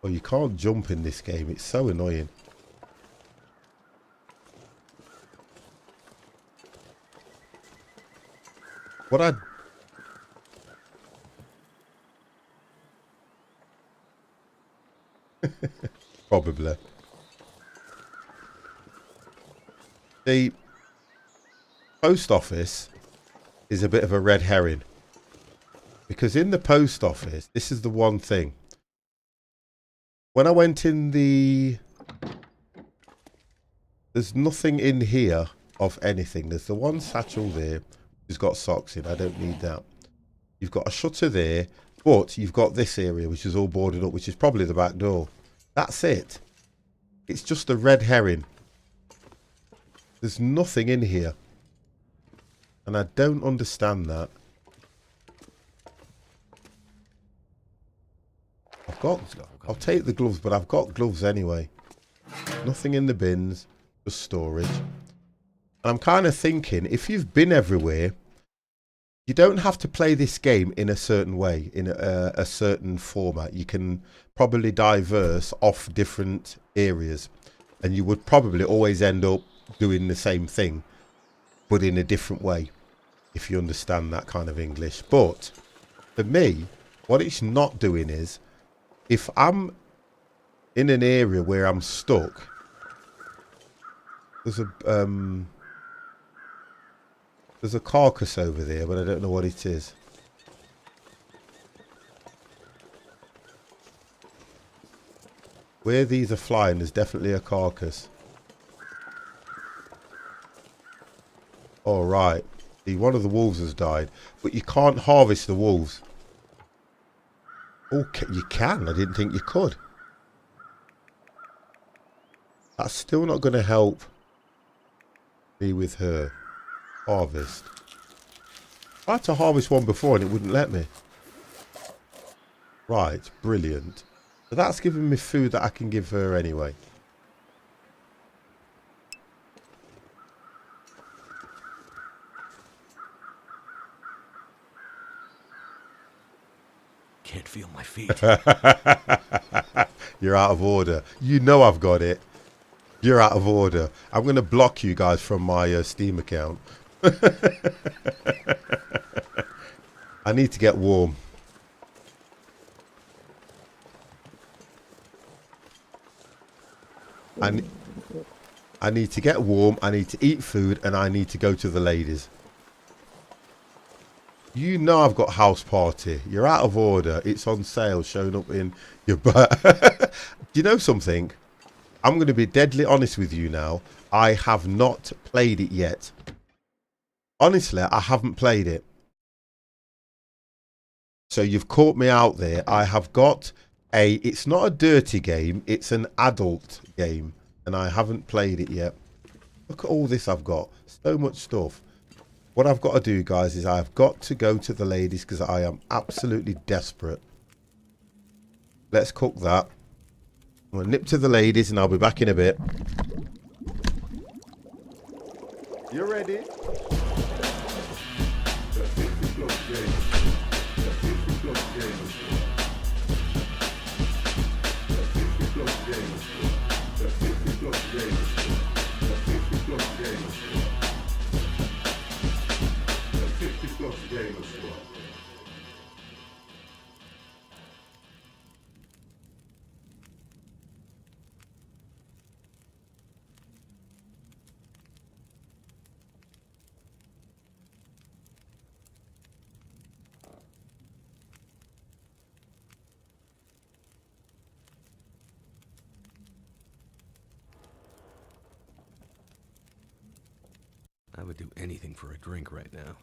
S1: Oh, you can't jump in this game. It's so annoying. What I... Probably. The post office is a bit of a red herring. Because in the post office, this is the one thing. When I went in the... There's nothing in here of anything. There's the one satchel there. It's got socks in. I don't need that. You've got a shutter there, but you've got this area which is all boarded up, which is probably the back door. That's it. It's just a red herring. There's nothing in here. And I don't understand that. I'll take the gloves, but I've got gloves anyway. Nothing in the bins, just storage. And I'm kind of thinking, if you've been everywhere, you don't have to play this game in a certain way, in a certain format. You can probably diverse off different areas. And you would probably always end up doing the same thing, but in a different way, if you understand that kind of English. But for me, what it's not doing is, if I'm in an area where I'm stuck, there's a carcass over there, but I don't know what it is. Where these are flying, there's definitely a carcass. All right. See, one of the wolves has died, but you can't harvest the wolves. Okay, you can. I didn't think you could. That's still not going to help me with her. Harvest. I tried to harvest one before and it wouldn't let me. Right, brilliant. So that's giving me food that I can give her anyway.
S5: Can't feel my feet.
S1: You're out of order. You know I've got it. You're out of order. I'm going to block you guys from my Steam account. I need to get warm. I need to get warm. I need to eat food, and I need to go to the ladies. You know I've got house party. You're out of order. It's on sale, showing up in your butt. Do you know something? I'm going to be deadly honest with you now. I have not played it yet. Honestly, I haven't played it. So you've caught me out there. I have got it's not a dirty game. It's an adult game. And I haven't played it yet. Look at all this I've got. So much stuff. What I've got to do, guys, is I've got to go to the ladies because I am absolutely desperate. Let's cook that. I'm going to nip to the ladies and I'll be back in a bit.
S3: You ready?
S5: I would do anything for a drink right now.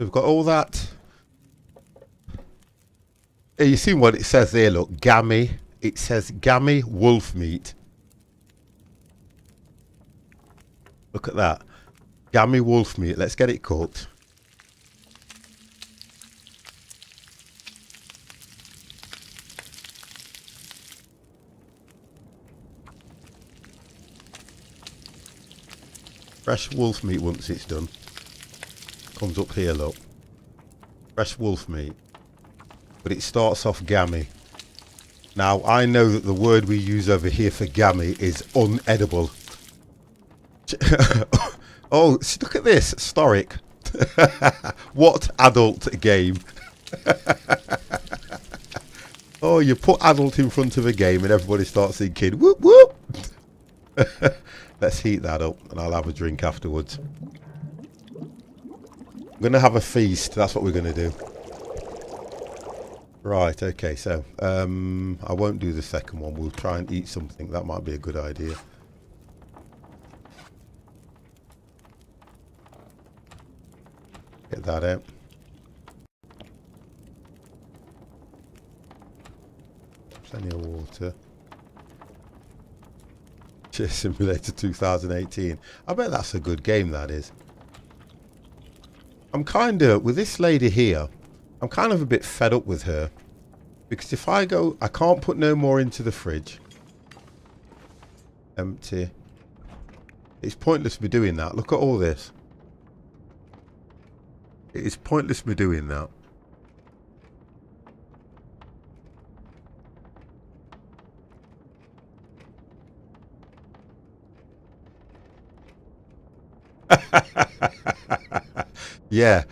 S1: We've got all that. Hey, you see what it says there? Look, gammy. It says gammy wolf meat. Look at that. Gammy wolf meat. Let's get it cooked. Fresh wolf meat once it's done. Comes up here, look. Fresh wolf meat. But it starts off gammy. Now, I know that the word we use over here for gammy is unedible. Oh, look at this. Historic. What adult game? Oh, you put adult in front of a game and everybody starts thinking, whoop, whoop. Let's heat that up and I'll have a drink afterwards. I'm going to have a feast. That's what we're going to do. Right, okay, so I won't do the second one. We'll try and eat something. That might be a good idea. Get that out. Plenty of water. Chess Simulator 2018. I bet that's a good game, that is. I'm kind of, with this lady here, I'm kind of a bit fed up with her. Because if I go, I can't put no more into the fridge. Empty. It's pointless me doing that. Look at all this. It is pointless me doing that. Yeah,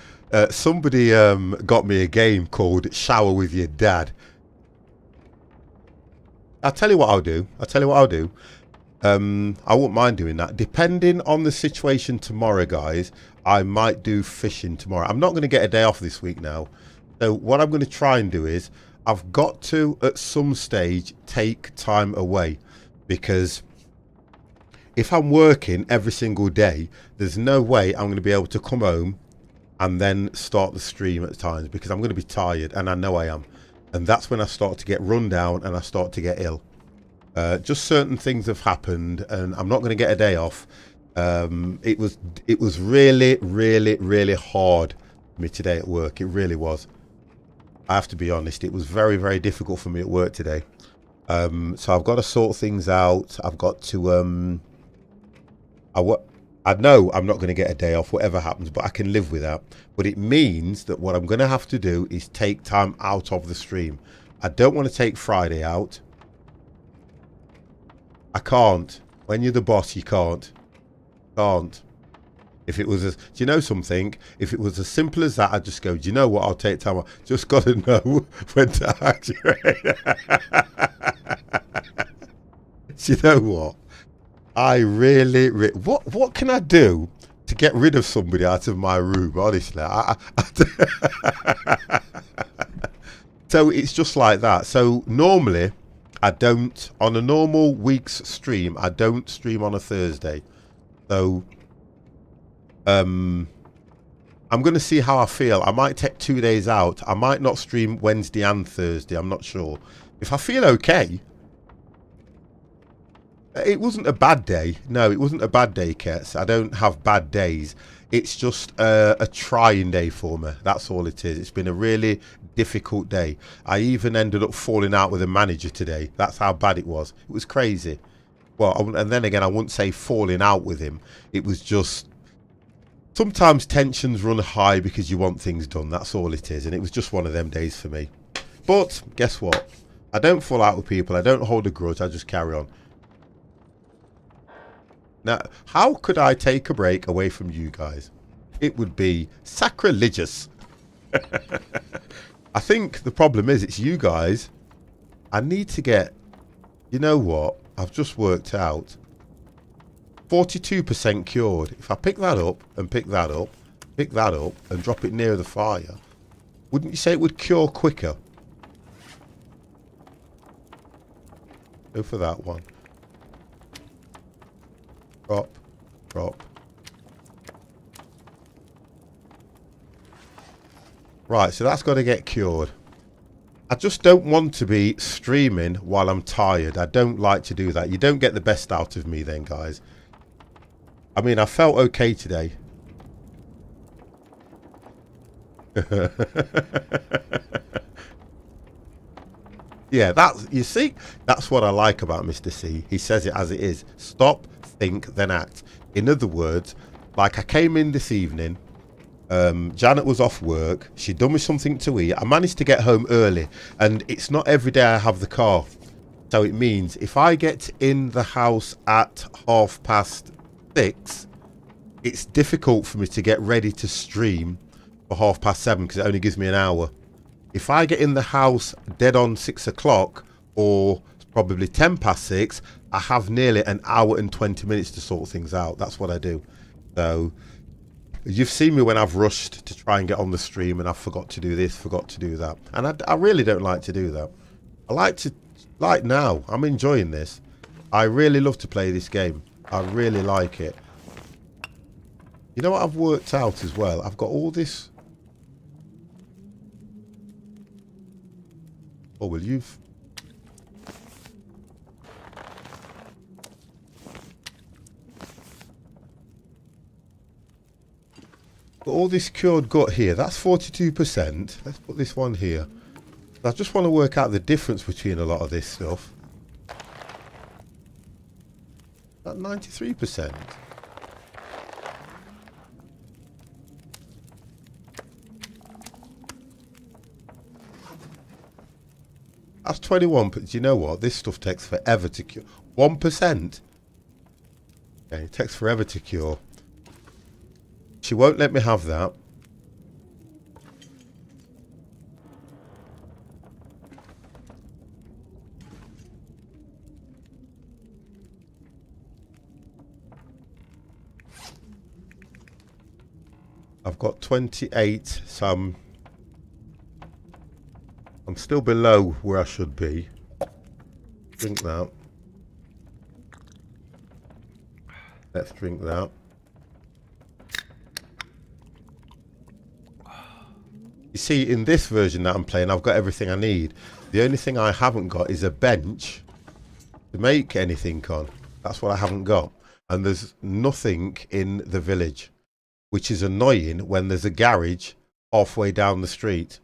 S1: somebody got me a game called Shower with Your Dad. I'll tell you what I'll do. I wouldn't mind doing that. Depending on the situation tomorrow, guys, I might do fishing tomorrow. I'm not going to get a day off this week now. So what I'm going to try and do is, I've got to, at some stage, take time away. Because if I'm working every single day, there's no way I'm going to be able to come home and then start the stream at times, because I'm going to be tired, and I know I am. And that's when I start to get run down and I start to get ill. Just certain things have happened, and I'm not going to get a day off. It was really, really, really hard for me today at work. It really was. I have to be honest. It was very, very difficult for me at work today. So I've got to sort things out. I've got to I know I'm not going to get a day off, whatever happens, but I can live with that. But it means that what I'm going to have to do is take time out of the stream. I don't want to take Friday out. I can't. When you're the boss, you can't. Can't. If it was, do you know something? If it was as simple as that, I'd just go, do you know what? I'll take time off. Just got to know when to actuate. Do you know what? I really, what can I do to get rid of somebody out of my room? Honestly, so it's just like that. So normally, I don't, on a normal week's stream, I don't stream on a Thursday. So, I'm going to see how I feel. I might take 2 days out. I might not stream Wednesday and Thursday. I'm not sure. If I feel okay. It wasn't a bad day. No, it wasn't a bad day, Kets. I don't have bad days. It's just a trying day for me. That's all it is. It's been a really difficult day. I even ended up falling out with a manager today. That's how bad it was. It was crazy. Well, and then again, I wouldn't say falling out with him. It was just... Sometimes tensions run high because you want things done. That's all it is. And it was just one of them days for me. But guess what? I don't fall out with people. I don't hold a grudge. I just carry on. Now, how could I take a break away from you guys? It would be sacrilegious. I think the problem is it's you guys. I need to get... You know what? I've just worked out. 42% cured. If I pick that up and pick that up, pick that up and drop it near the fire, wouldn't you say it would cure quicker? Go for that one. Drop, drop. Right, so that's got to get cured. I just don't want to be streaming while I'm tired. I don't like to do that. You don't get the best out of me then, guys. I mean, I felt okay today. Yeah, you see, that's what I like about Mr. C. He says it as it is. Stop, think, then act. In other words, like I came in this evening, Janet was off work, she'd done me something to eat, I managed to get home early, and it's not every day I have the car. So it means if I get in the house at 6:30, it's difficult for me to get ready to stream for 7:30 because it only gives me an hour. If I get in the house dead on 6 o'clock or probably 6:10, I have nearly an hour and 20 minutes to sort things out. That's what I do. So you've seen me when I've rushed to try and get on the stream and I forgot to do this, forgot to do that. And I really don't like to do that. I like now, I'm enjoying this. I really love to play this game. I really like it. You know what I've worked out as well? I've got all this. Oh, well, you've... got all this cured gut here. That's 42%. Let's put this one here. I just want to work out the difference between a lot of this stuff. That 93%. That's 21, but do you know what? This stuff takes forever to cure. 1%. Okay, it takes forever to cure. She won't let me have that. I've got 28, so I'm still below where I should be. Drink that. Let's drink that. You see, in this version that I'm playing, I've got everything I need. The only thing I haven't got is a bench to make anything on. That's what I haven't got. And there's nothing in the village, which is annoying when there's a garage halfway down the street.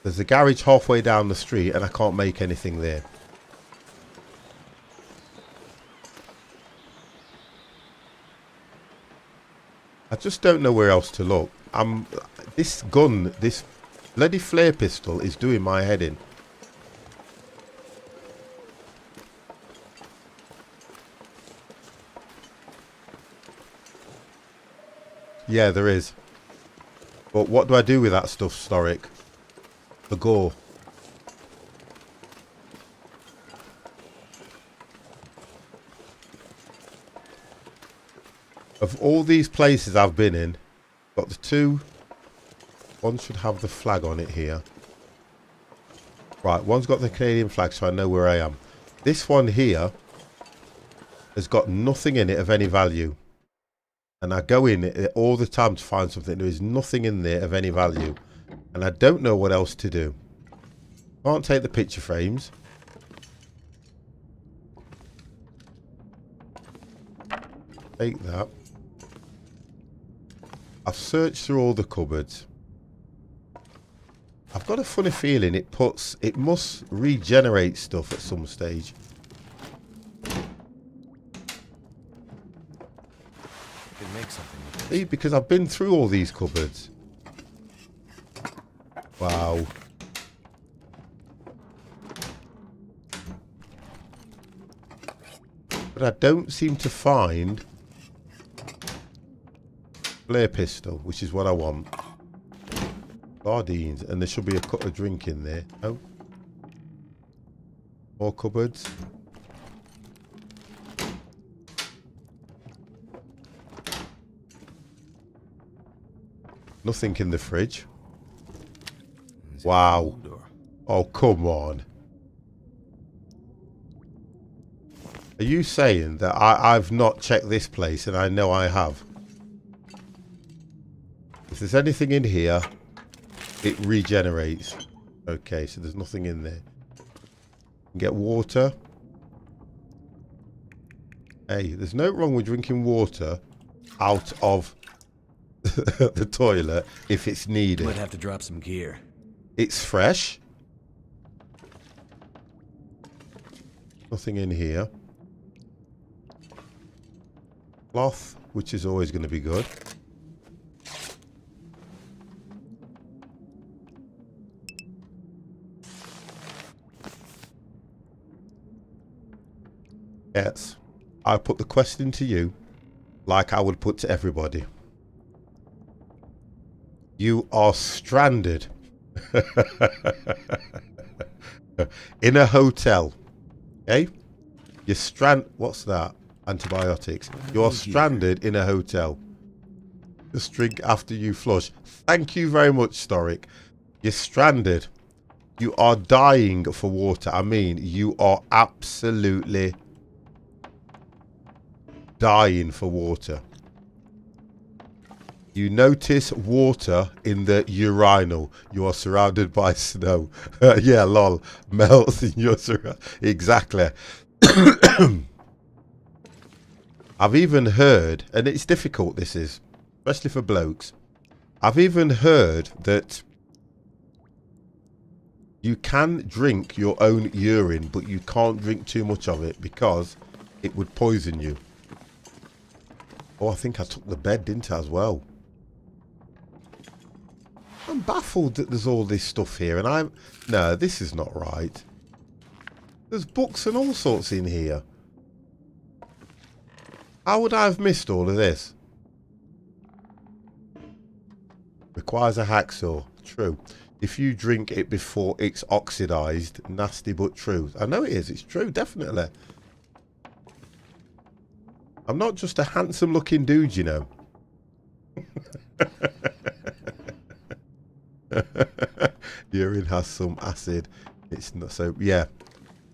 S1: There's a garage halfway down the street and I can't make anything there. I just don't know where else to look. This gun, this bloody flare pistol is doing my head in. Yeah, there is. But what do I do with that stuff, Storic? The gore. Of all these places I've been in, got the two. One should have the flag on it here. Right, one's got the Canadian flag, so I know where I am. This one here has got nothing in it of any value. And I go in it all the time to find something. There is nothing in there of any value. And I don't know what else to do. Can't take the picture frames. Take that. I've searched through all the cupboards. I've got a funny feeling it must regenerate stuff at some stage.
S5: Make something with this.
S1: See, because I've been through all these cupboards. Wow. But I don't seem to find flare pistol, which is what I want. Sardines, and there should be a cup of drink in there. Oh. More cupboards. Nothing in the fridge. Wow. Oh, come on. Are you saying that I've not checked this place and I know I have? If there's anything in here, it regenerates. Okay, so there's nothing in there. Get water. Hey, there's no wrong with drinking water out of the toilet if it's needed.
S5: Might have to drop some gear.
S1: It's fresh. Nothing in here. Cloth, which is always going to be good. Yes. I put the question to you like I would put to everybody. You are stranded in a hotel. Okay? You're what's that? Antibiotics. You're stranded in a hotel. Just drink after you flush. Thank you very much, Storic. You're stranded. You are dying for water. I mean, you are absolutely dying for water. You notice water in the urinal. You are surrounded by snow. Yeah, lol. Melts in your exactly. I've even heard, and it's difficult this is, especially for blokes. I've even heard that you can drink your own urine, but you can't drink too much of it because it would poison you. Oh, I think I took the bed, didn't I, as well? I'm baffled that there's all this stuff here, and no, this is not right. There's books and all sorts in here. How would I have missed all of this? Requires a hacksaw. True. If you drink it before it's oxidized, nasty but true. I know it is. It's true, definitely. I'm not just a handsome looking dude, you know. Urine has some acid. It's not so, yeah.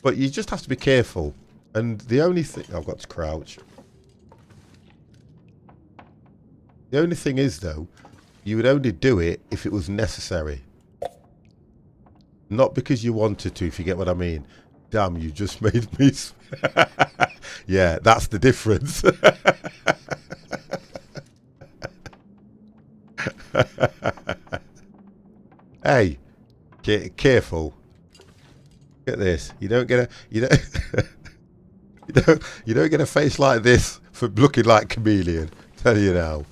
S1: But you just have to be careful. And the only thing, I've got to crouch. The only thing is, though, you would only do it if it was necessary. Not because you wanted to, if you get what I mean. Damn, you just made me... Yeah, that's the difference. Hey, careful. Look at this. You don't get a... you don't get a face like this for looking like Chameleon. Tell you now.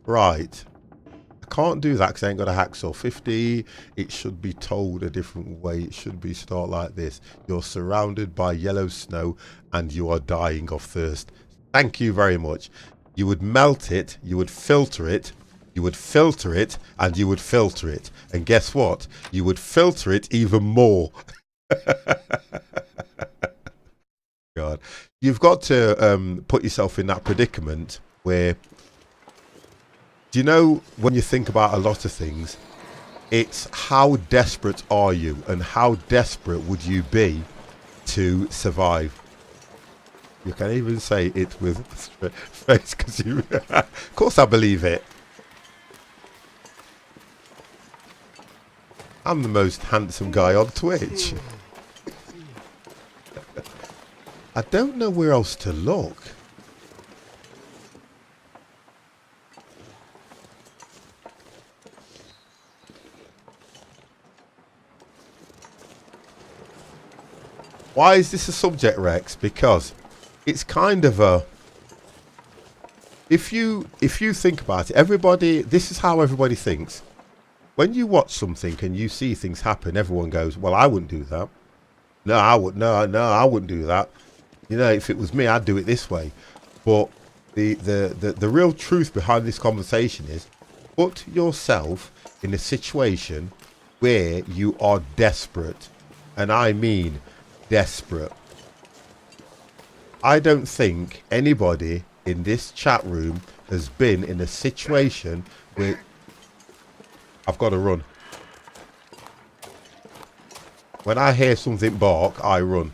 S1: Right. I can't do that because I ain't got a hacksaw. 50, it should be told a different way. It should be start like this. You're surrounded by yellow snow and you are dying of thirst. Thank you very much. You would melt it, you would filter it, you would filter it, and you would filter it. And guess what? You would filter it even more. God. You've got to put yourself in that predicament where, do you know, when you think about a lot of things, it's how desperate are you and how desperate would you be to survive? You can even say it with a straight face because you, of course I believe it. I'm the most handsome guy on Twitch. I don't know where else to look. Why is this a subject, Rex? Because it's kind of a... If you think about it, everybody... This is how everybody thinks. When you watch something and you see things happen, everyone goes, well, I wouldn't do that. No, I would. No, I wouldn't do that. You know, if it was me, I'd do it this way. But the real truth behind this conversation is put yourself in a situation where you are desperate. And I mean desperate. I don't think anybody in this chat room has been in a situation where... I've got to run. When I hear something bark, I run.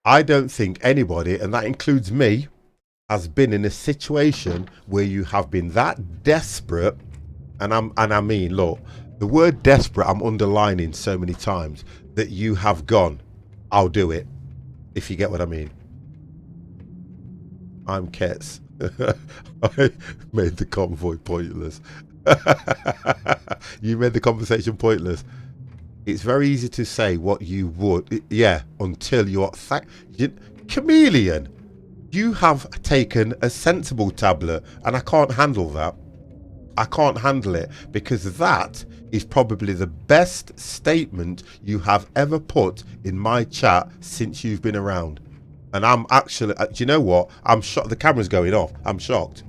S1: I don't think anybody, and that includes me, has been in a situation where you have been that desperate, and I mean, look, the word desperate I'm underlining so many times, that you have gone, I'll do it, if you get what I mean. I'm Kets. I made the convoy pointless. You made the conversation pointless. It's very easy to say what you would, yeah, until you're chameleon. You have taken a sensible tablet, and I can't handle that. I can't handle it, because that is probably the best statement you have ever put in my chat since you've been around. And I'm actually, do you know what? I'm shocked. The camera's going off. I'm shocked.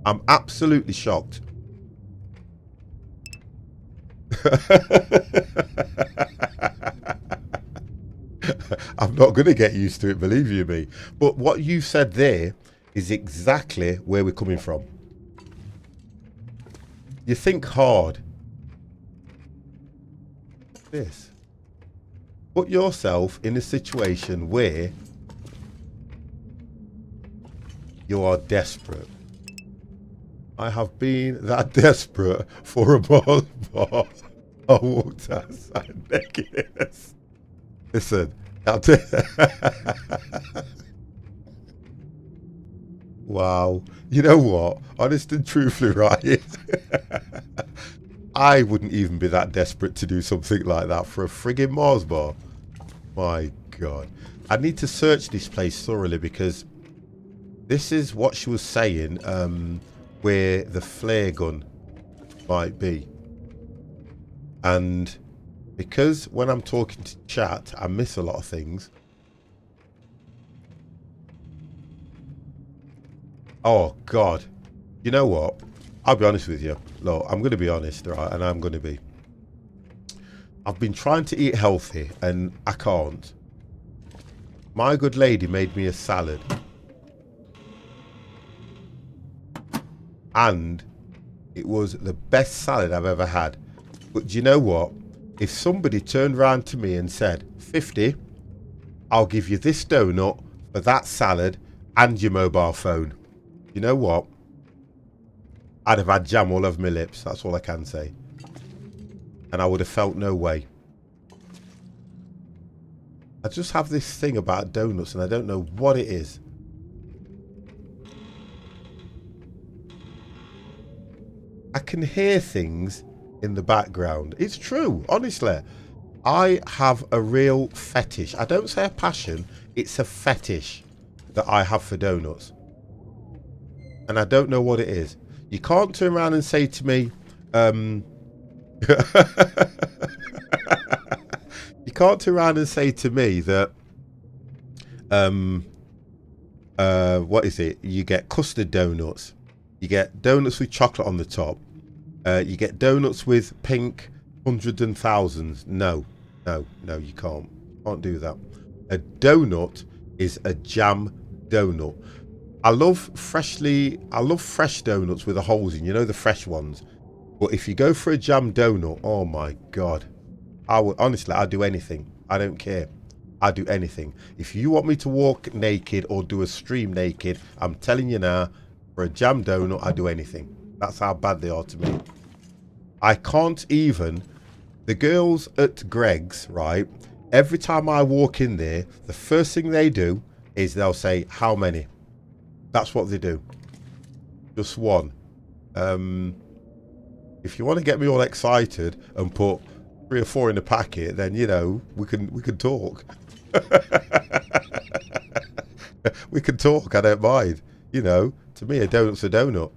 S1: I'm absolutely shocked. I'm not going to get used to it, believe you me. But what you said there is exactly where we're coming from. You think hard. This. Put yourself in a situation where you are desperate. I have been that desperate for a Mars bar. I walked outside naked. Listen, I'll tell wow. You know what? Honest and truthfully, right? I wouldn't even be that desperate to do something like that for a friggin' Mars bar. My God. I need to search this place thoroughly, because this is what she was saying, where the flare gun might be. And because when I'm talking to chat, I miss a lot of things. Oh, God. You know what? I'll be honest with you. Look, I'm going to be honest, right? And I'm going to be. I've been trying to eat healthy, and I can't. My good lady made me a salad. And it was the best salad I've ever had. But do you know what? If somebody turned around to me and said, 50, I'll give you this donut for that salad and your mobile phone. You know what? I'd have had jam all over my lips. That's all I can say. And I would have felt no way. I just have this thing about donuts, and I don't know what it is. I can hear things in the background. It's true, honestly. I have a real fetish. I don't say a passion. It's a fetish that I have for donuts. And I don't know what it is. You can't turn around and say to me, you can't turn around and say to me that, what is it? You get custard donuts. You get donuts with chocolate on the top. You get donuts with pink hundreds and thousands. No, you can't. Can't do that. A donut is a jam donut. I love fresh donuts with the holes in, you know, the fresh ones. But if you go for a jam donut, oh my God. Honestly, I'd do anything. I don't care. I'd do anything. If you want me to walk naked or do a stream naked, I'm telling you now, for a jam donut, I'd do anything. That's how bad they are to me. I can't even. The girls at Greg's, right? Every time I walk in there, the first thing they do is they'll say, how many? That's what they do. Just one. If you want to get me all excited and put 3 or 4 in a packet, then, you know, we can talk. We can talk. I don't mind. You know, to me, a donut's a donut.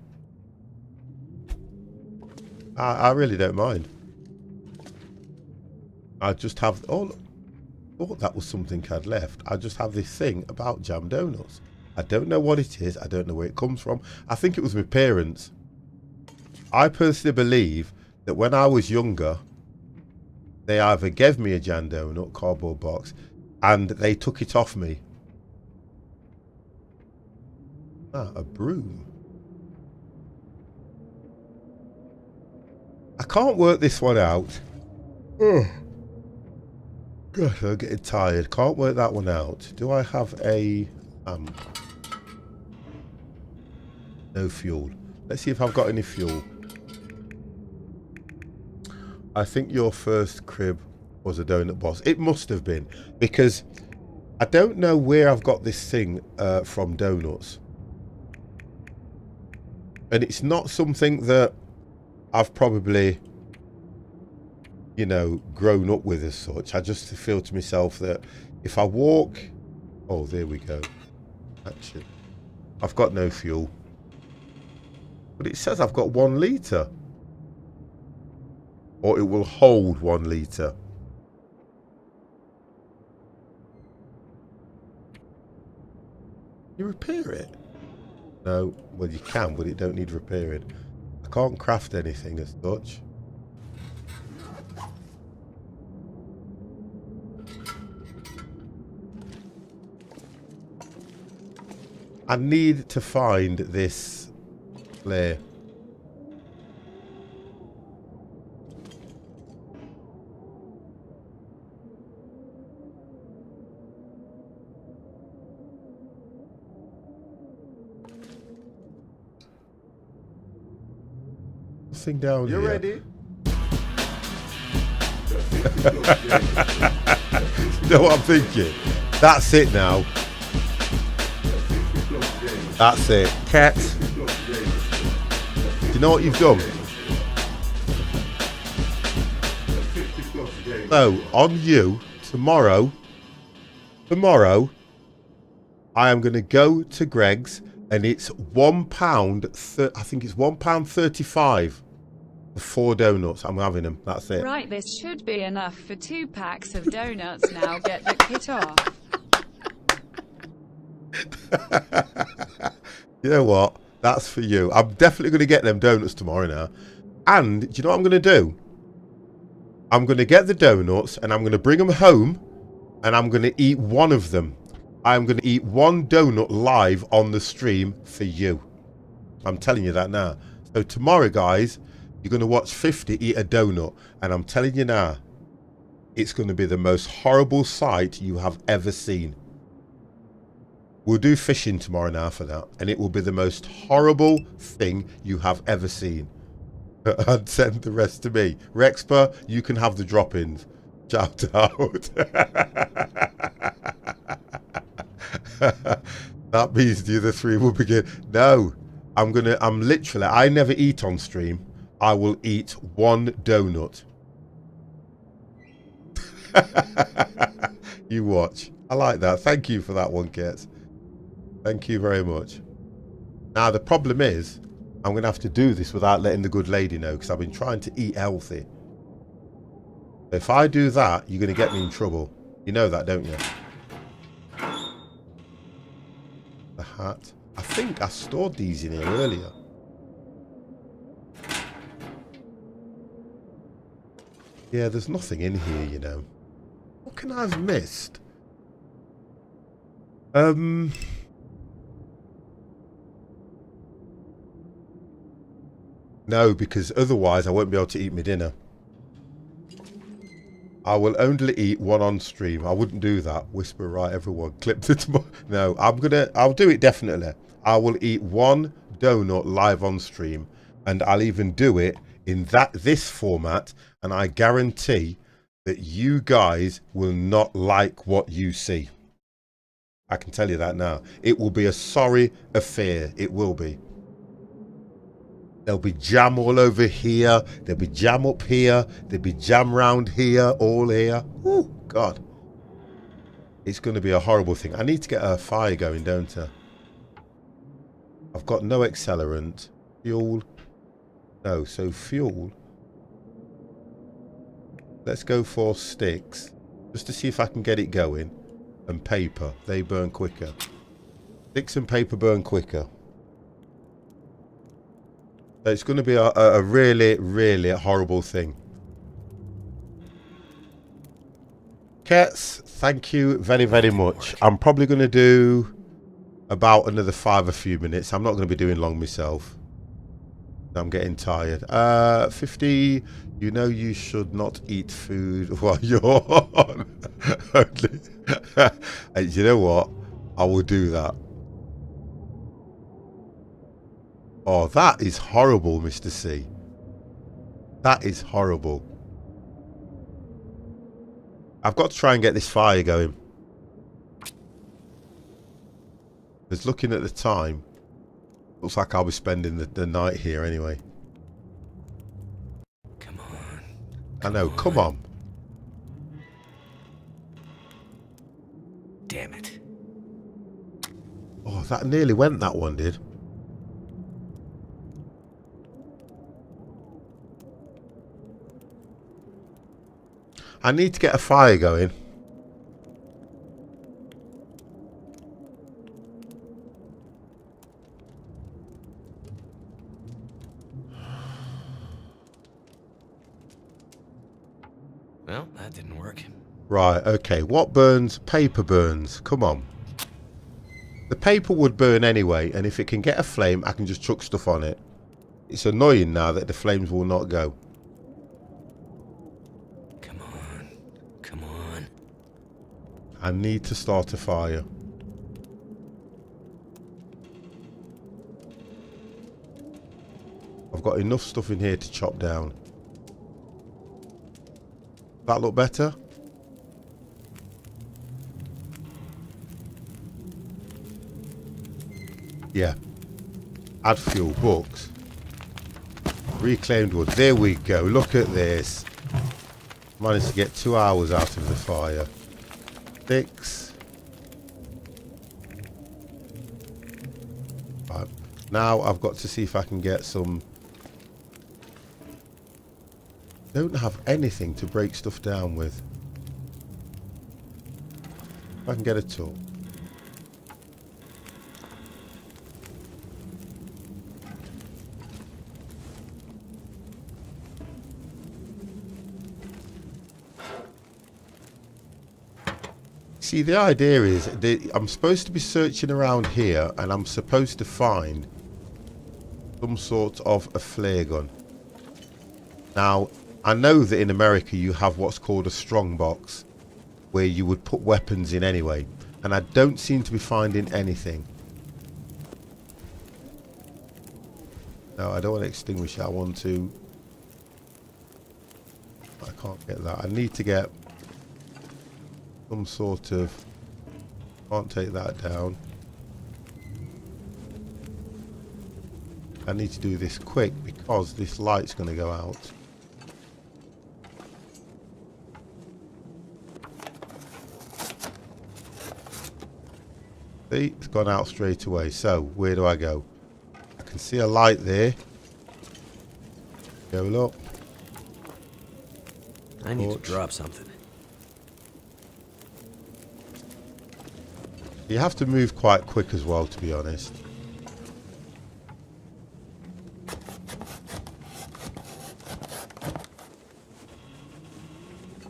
S1: I really don't mind. I just have... Oh, that was something I'd left. I just have this thing about jam donuts. I don't know what it is. I don't know where it comes from. I think it was my parents. I personally believe that when I was younger, they either gave me a jam donut, cardboard box, and they took it off me. Ah, a broom. I can't work this one out. Ugh. God, I'm getting tired. Can't work that one out. Do I have a... No fuel. Let's see if I've got any fuel. I think your first crib was a donut boss. It must have been, because I don't know where I've got this thing from donuts. And it's not something that I've probably, you know, grown up with as such. I just feel to myself that if I walk... Oh, there we go. Actually, I've got no fuel. But it says I've got 1 litre. Or it will hold 1 litre. You repair it? No, well you can, but it don't need repairing. I can't craft anything as such. I need to find this flare. Nothing down
S3: You
S1: here.
S3: ready?
S1: You know what I'm thinking? That's it now. That's it. Cat. Do you know what you've done? So, on you, tomorrow, I am going to go to Greg's, and it's £1. I think it's £1.35 for 4 donuts. I'm having them. That's it.
S4: Right, this should be enough for 2 packs of donuts. Now get the kit off.
S1: You know what? That's for you. I'm definitely going to get them donuts tomorrow now. And do you know what I'm going to do? I'm going to get the donuts and I'm going to bring them home and I'm going to eat one of them. I'm going to eat 1 donut live on the stream for you. I'm telling you that now. So tomorrow, guys, you're going to watch 50 eat a donut. And I'm telling you now, it's going to be the most horrible sight you have ever seen. We'll do fishing tomorrow now for that, and it will be the most horrible thing you have ever seen. And send the rest to me. Rexpa, you can have the drop-ins. Shout out. That means the other 3 will begin. No, I'm literally, I never eat on stream. I will eat 1 donut. You watch. I like that. Thank you for that one, Kit. Thank you very much. Now, the problem is, I'm going to have to do this without letting the good lady know, because I've been trying to eat healthy. If I do that, you're going to get me in trouble. You know that, don't you? The hat. I think I stored these in here earlier. Yeah, there's nothing in here, you know. What can I have missed? No, because otherwise I won't be able to eat my dinner. I will only eat 1 on stream. I wouldn't do that. Whisper, right, everyone. Clip the tomorrow. No, I'll do it definitely. I will eat 1 donut live on stream, and I'll even do it in this format, and I guarantee that you guys will not like what you see. I can tell you that now. It will be a sorry affair. It will be. There'll be jam all over here. There'll be jam up here. There'll be jam round here, all here. Oh, God. It's going to be a horrible thing. I need to get a fire going, don't I? I've got no accelerant. Fuel. No, so fuel. Let's go for sticks. Just to see if I can get it going. And paper. They burn quicker. Sticks and paper burn quicker. It's going to be a really, really horrible thing. Kets, thank you very, very much. I'm probably going to do about another 5 a few minutes. I'm not going to be doing long myself. I'm getting tired. 50, you know you should not eat food while you're on. And you know what? I will do that. Oh, that is horrible, Mr. C. That is horrible. I've got to try and get this fire going. Because looking at the time, looks like I'll be spending the night here anyway.
S5: Come on.
S1: I know, come on.
S5: Damn it.
S1: Oh, that nearly went, that one did. I need to get a fire going.
S5: Well, that didn't work.
S1: Right, okay. What burns? Paper burns. Come on. The paper would burn anyway, and if it can get a flame, I can just chuck stuff on it. It's annoying now that the flames will not go.
S5: Come on. Come on.
S1: I need to start a fire. I've got enough stuff in here to chop down. That look better? Yeah. Add fuel, books. Reclaimed wood. There we go. Look at this. Managed to get 2 hours out of the fire. 6. Right. Now I've got to see if I can get some... Don't have anything to break stuff down with. If I can get a tool. See, the idea is that I'm supposed to be searching around here and I'm supposed to find some sort of a flare gun. Now, I know that in America you have what's called a strong box where you would put weapons in anyway, and I don't seem to be finding anything. No, I don't want to extinguish it. I want to... I can't get that. I need to get some sort of... Can't take that down. I need to do this quick because this light's going to go out. See, it's gone out straight away. So, where do I go? I can see a light there. Go up.
S5: I need to drop something.
S1: You have to move quite quick as well, to be honest.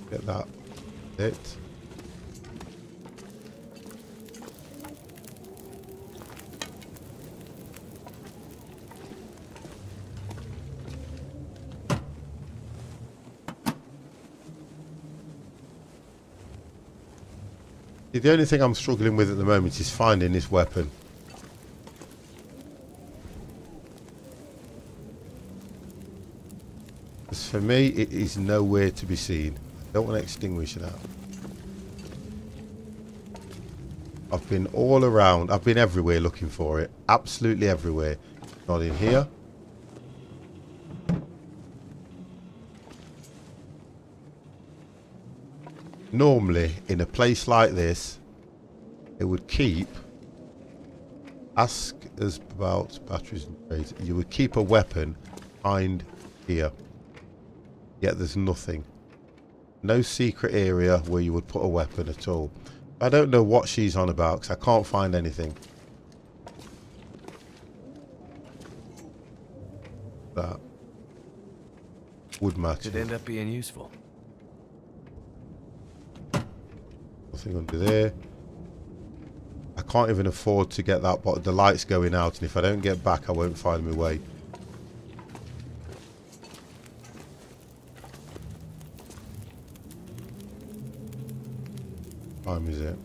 S1: Get that. It. The only thing I'm struggling with at the moment is finding this weapon. Because for me, it is nowhere to be seen. I don't want to extinguish that. I've been all around. I've been everywhere looking for it. Absolutely everywhere. Not in here. Normally, in a place like this, it would keep... Ask us about batteries and trades. You would keep a weapon behind here. Yet there's nothing. No secret area where you would put a weapon at all. I don't know what she's on about because I can't find anything. That would match.
S5: Could end up being useful.
S1: Nothing under there. I can't even afford to get that, but the light's going out, and if I don't get back, I won't find my way. What time is it?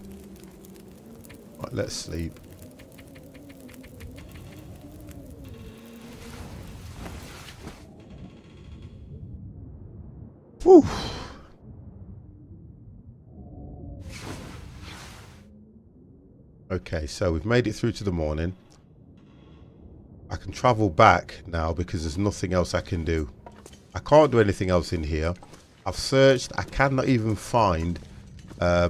S1: Right, let's sleep. Whew. Okay, so we've made it through to the morning. I can travel back now because there's nothing else I can do. I can't do anything else in here. I've searched. I cannot even find a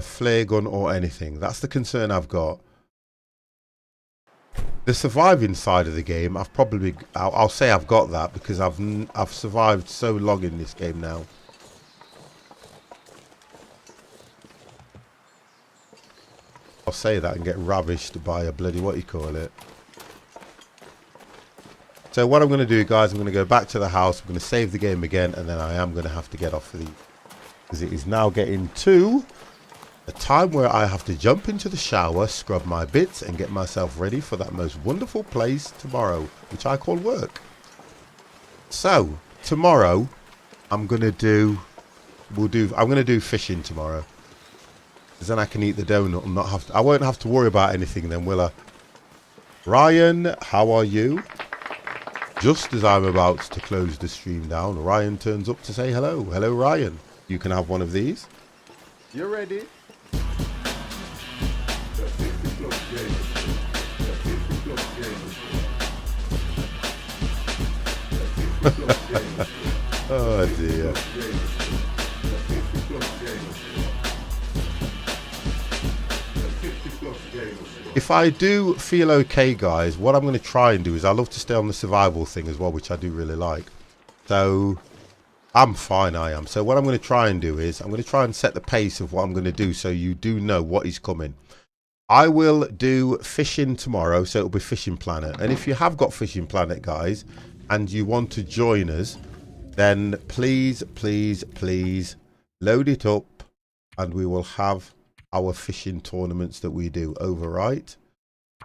S1: flare gun or anything. That's the concern I've got. The surviving side of the game, I'll say I've got that because I've survived so long in this game now. I'll say that and get ravished by a bloody what you call it. So what I'm going to do, guys, I'm going to go back to the house. I'm going to save the game again, and then I am going to have to get off for the, because it is now getting to a time where I have to jump into the shower, scrub my bits, and get myself ready for that most wonderful place tomorrow, which I call work. So tomorrow, I'm going to do fishing tomorrow. Because then I can eat the donut and not have to, I won't have to worry about anything then, will I? Ryan, how are you? Just as I'm about to close the stream down, Ryan turns up to say hello. Hello, Ryan. You can have one of these.
S3: You ready?
S1: Oh dear. If I do feel okay, guys, what I'm going to try and do is I love to stay on the survival thing as well, which I do really like. So I'm fine, I am. So what I'm going to try and do is I'm going to try and set the pace of what I'm going to do so you do know what is coming. I will do fishing tomorrow, so it'll be Fishing Planet. And if you have got Fishing Planet, guys, and you want to join us, then please, please, please load it up and we will have our fishing tournaments that we do over, right?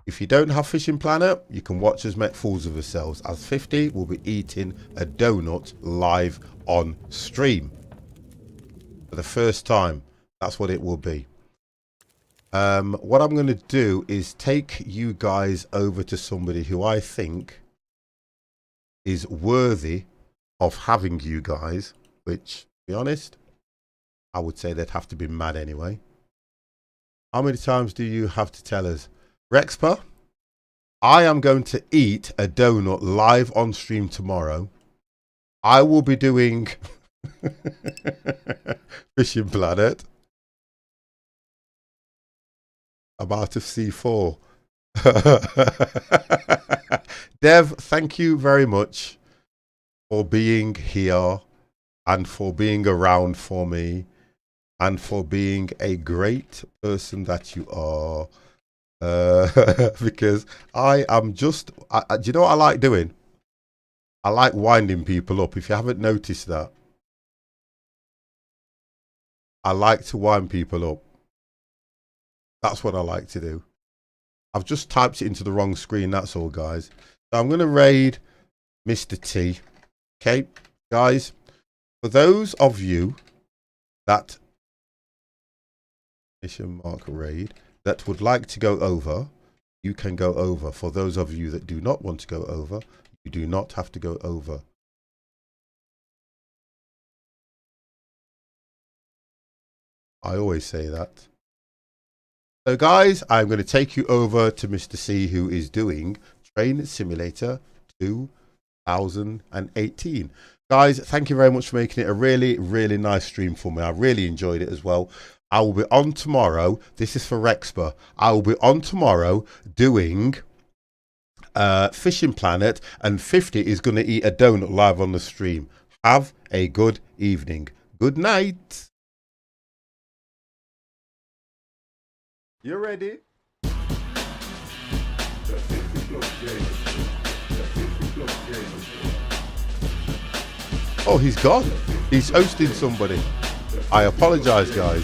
S1: If you don't have Fishing Planet, you can watch us make fools of ourselves, as 50 will be eating a donut live on stream for the first time. That's what it will be. What I'm going to do is take you guys over to somebody who I think is worthy of having you guys, which, to be honest, I would say they'd have to be mad anyway. How many times do you have to tell us? Rexpa, I am going to eat a donut live on stream tomorrow. I will be doing Fishing Planet. I'm out of C4. Dev, thank you very much for being here and for being around for me and for being a great person that you are. Because I am just, do you know what I like doing? I like winding people up. If you haven't noticed that, I like to wind people up. That's what I like to do. I've just typed it into the wrong screen, that's all, guys. So I'm going to raid Mr. T. Okay, guys, for those of you that mission mark raid that would like to go over, you can go over. For those of you that do not want to go over, you do not have to go over. I always say that. So guys, I'm going to take you over to Mr. C, who is doing Train Simulator 2018. Guys, thank you very much for making it a really, really nice stream for me. I really enjoyed it as well. I will be on tomorrow. This is for Rexpa. I will be on tomorrow doing Fishing Planet, and 50 is going to eat a donut live on the stream. Have a good evening. Good night.
S3: You ready?
S1: Oh, he's gone. He's hosting somebody. I apologize, guys.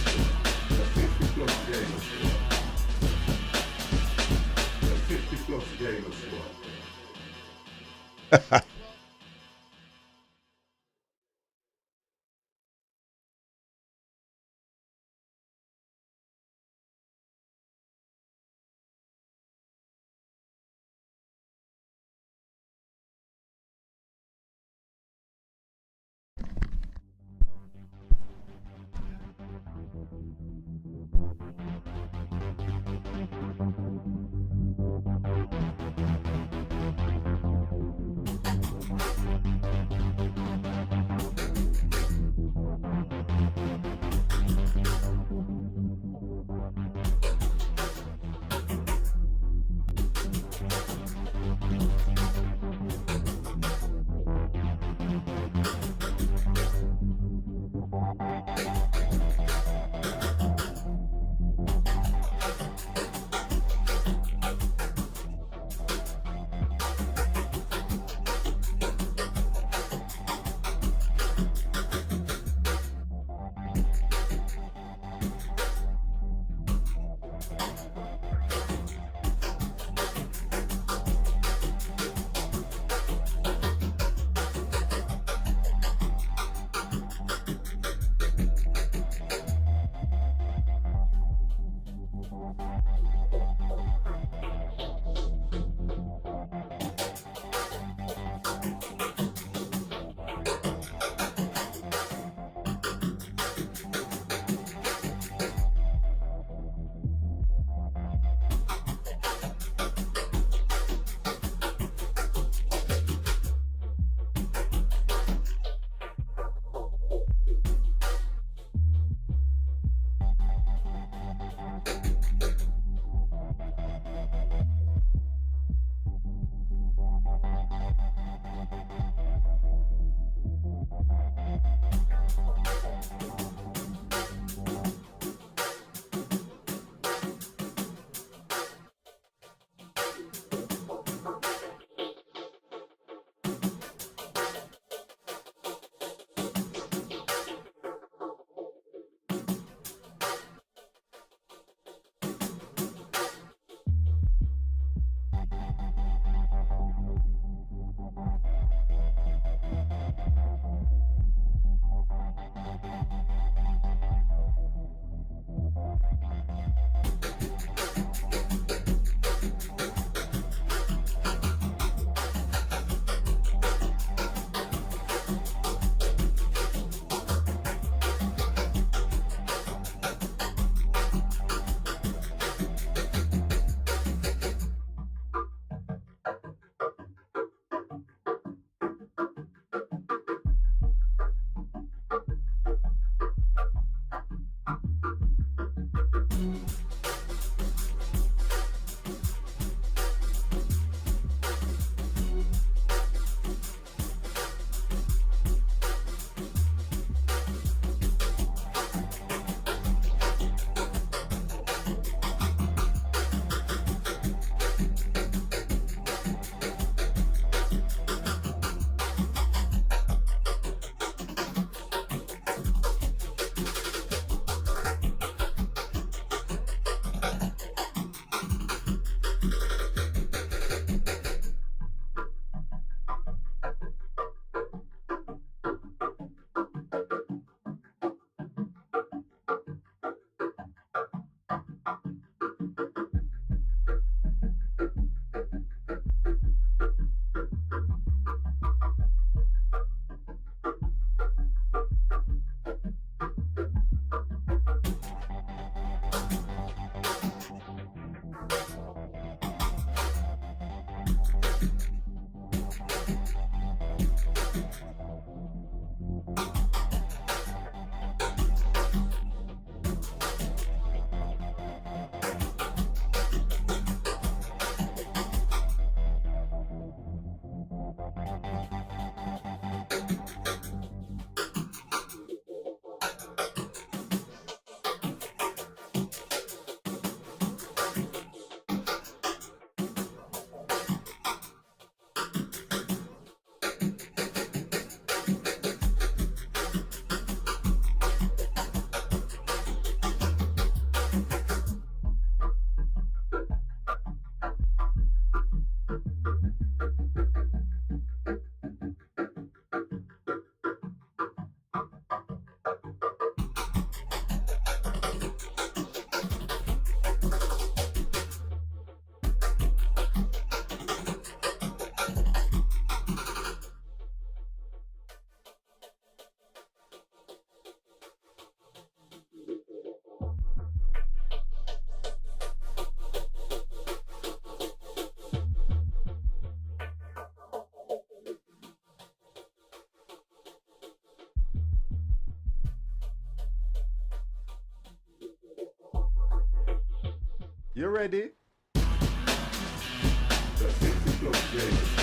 S3: You ready? The 50 plus game.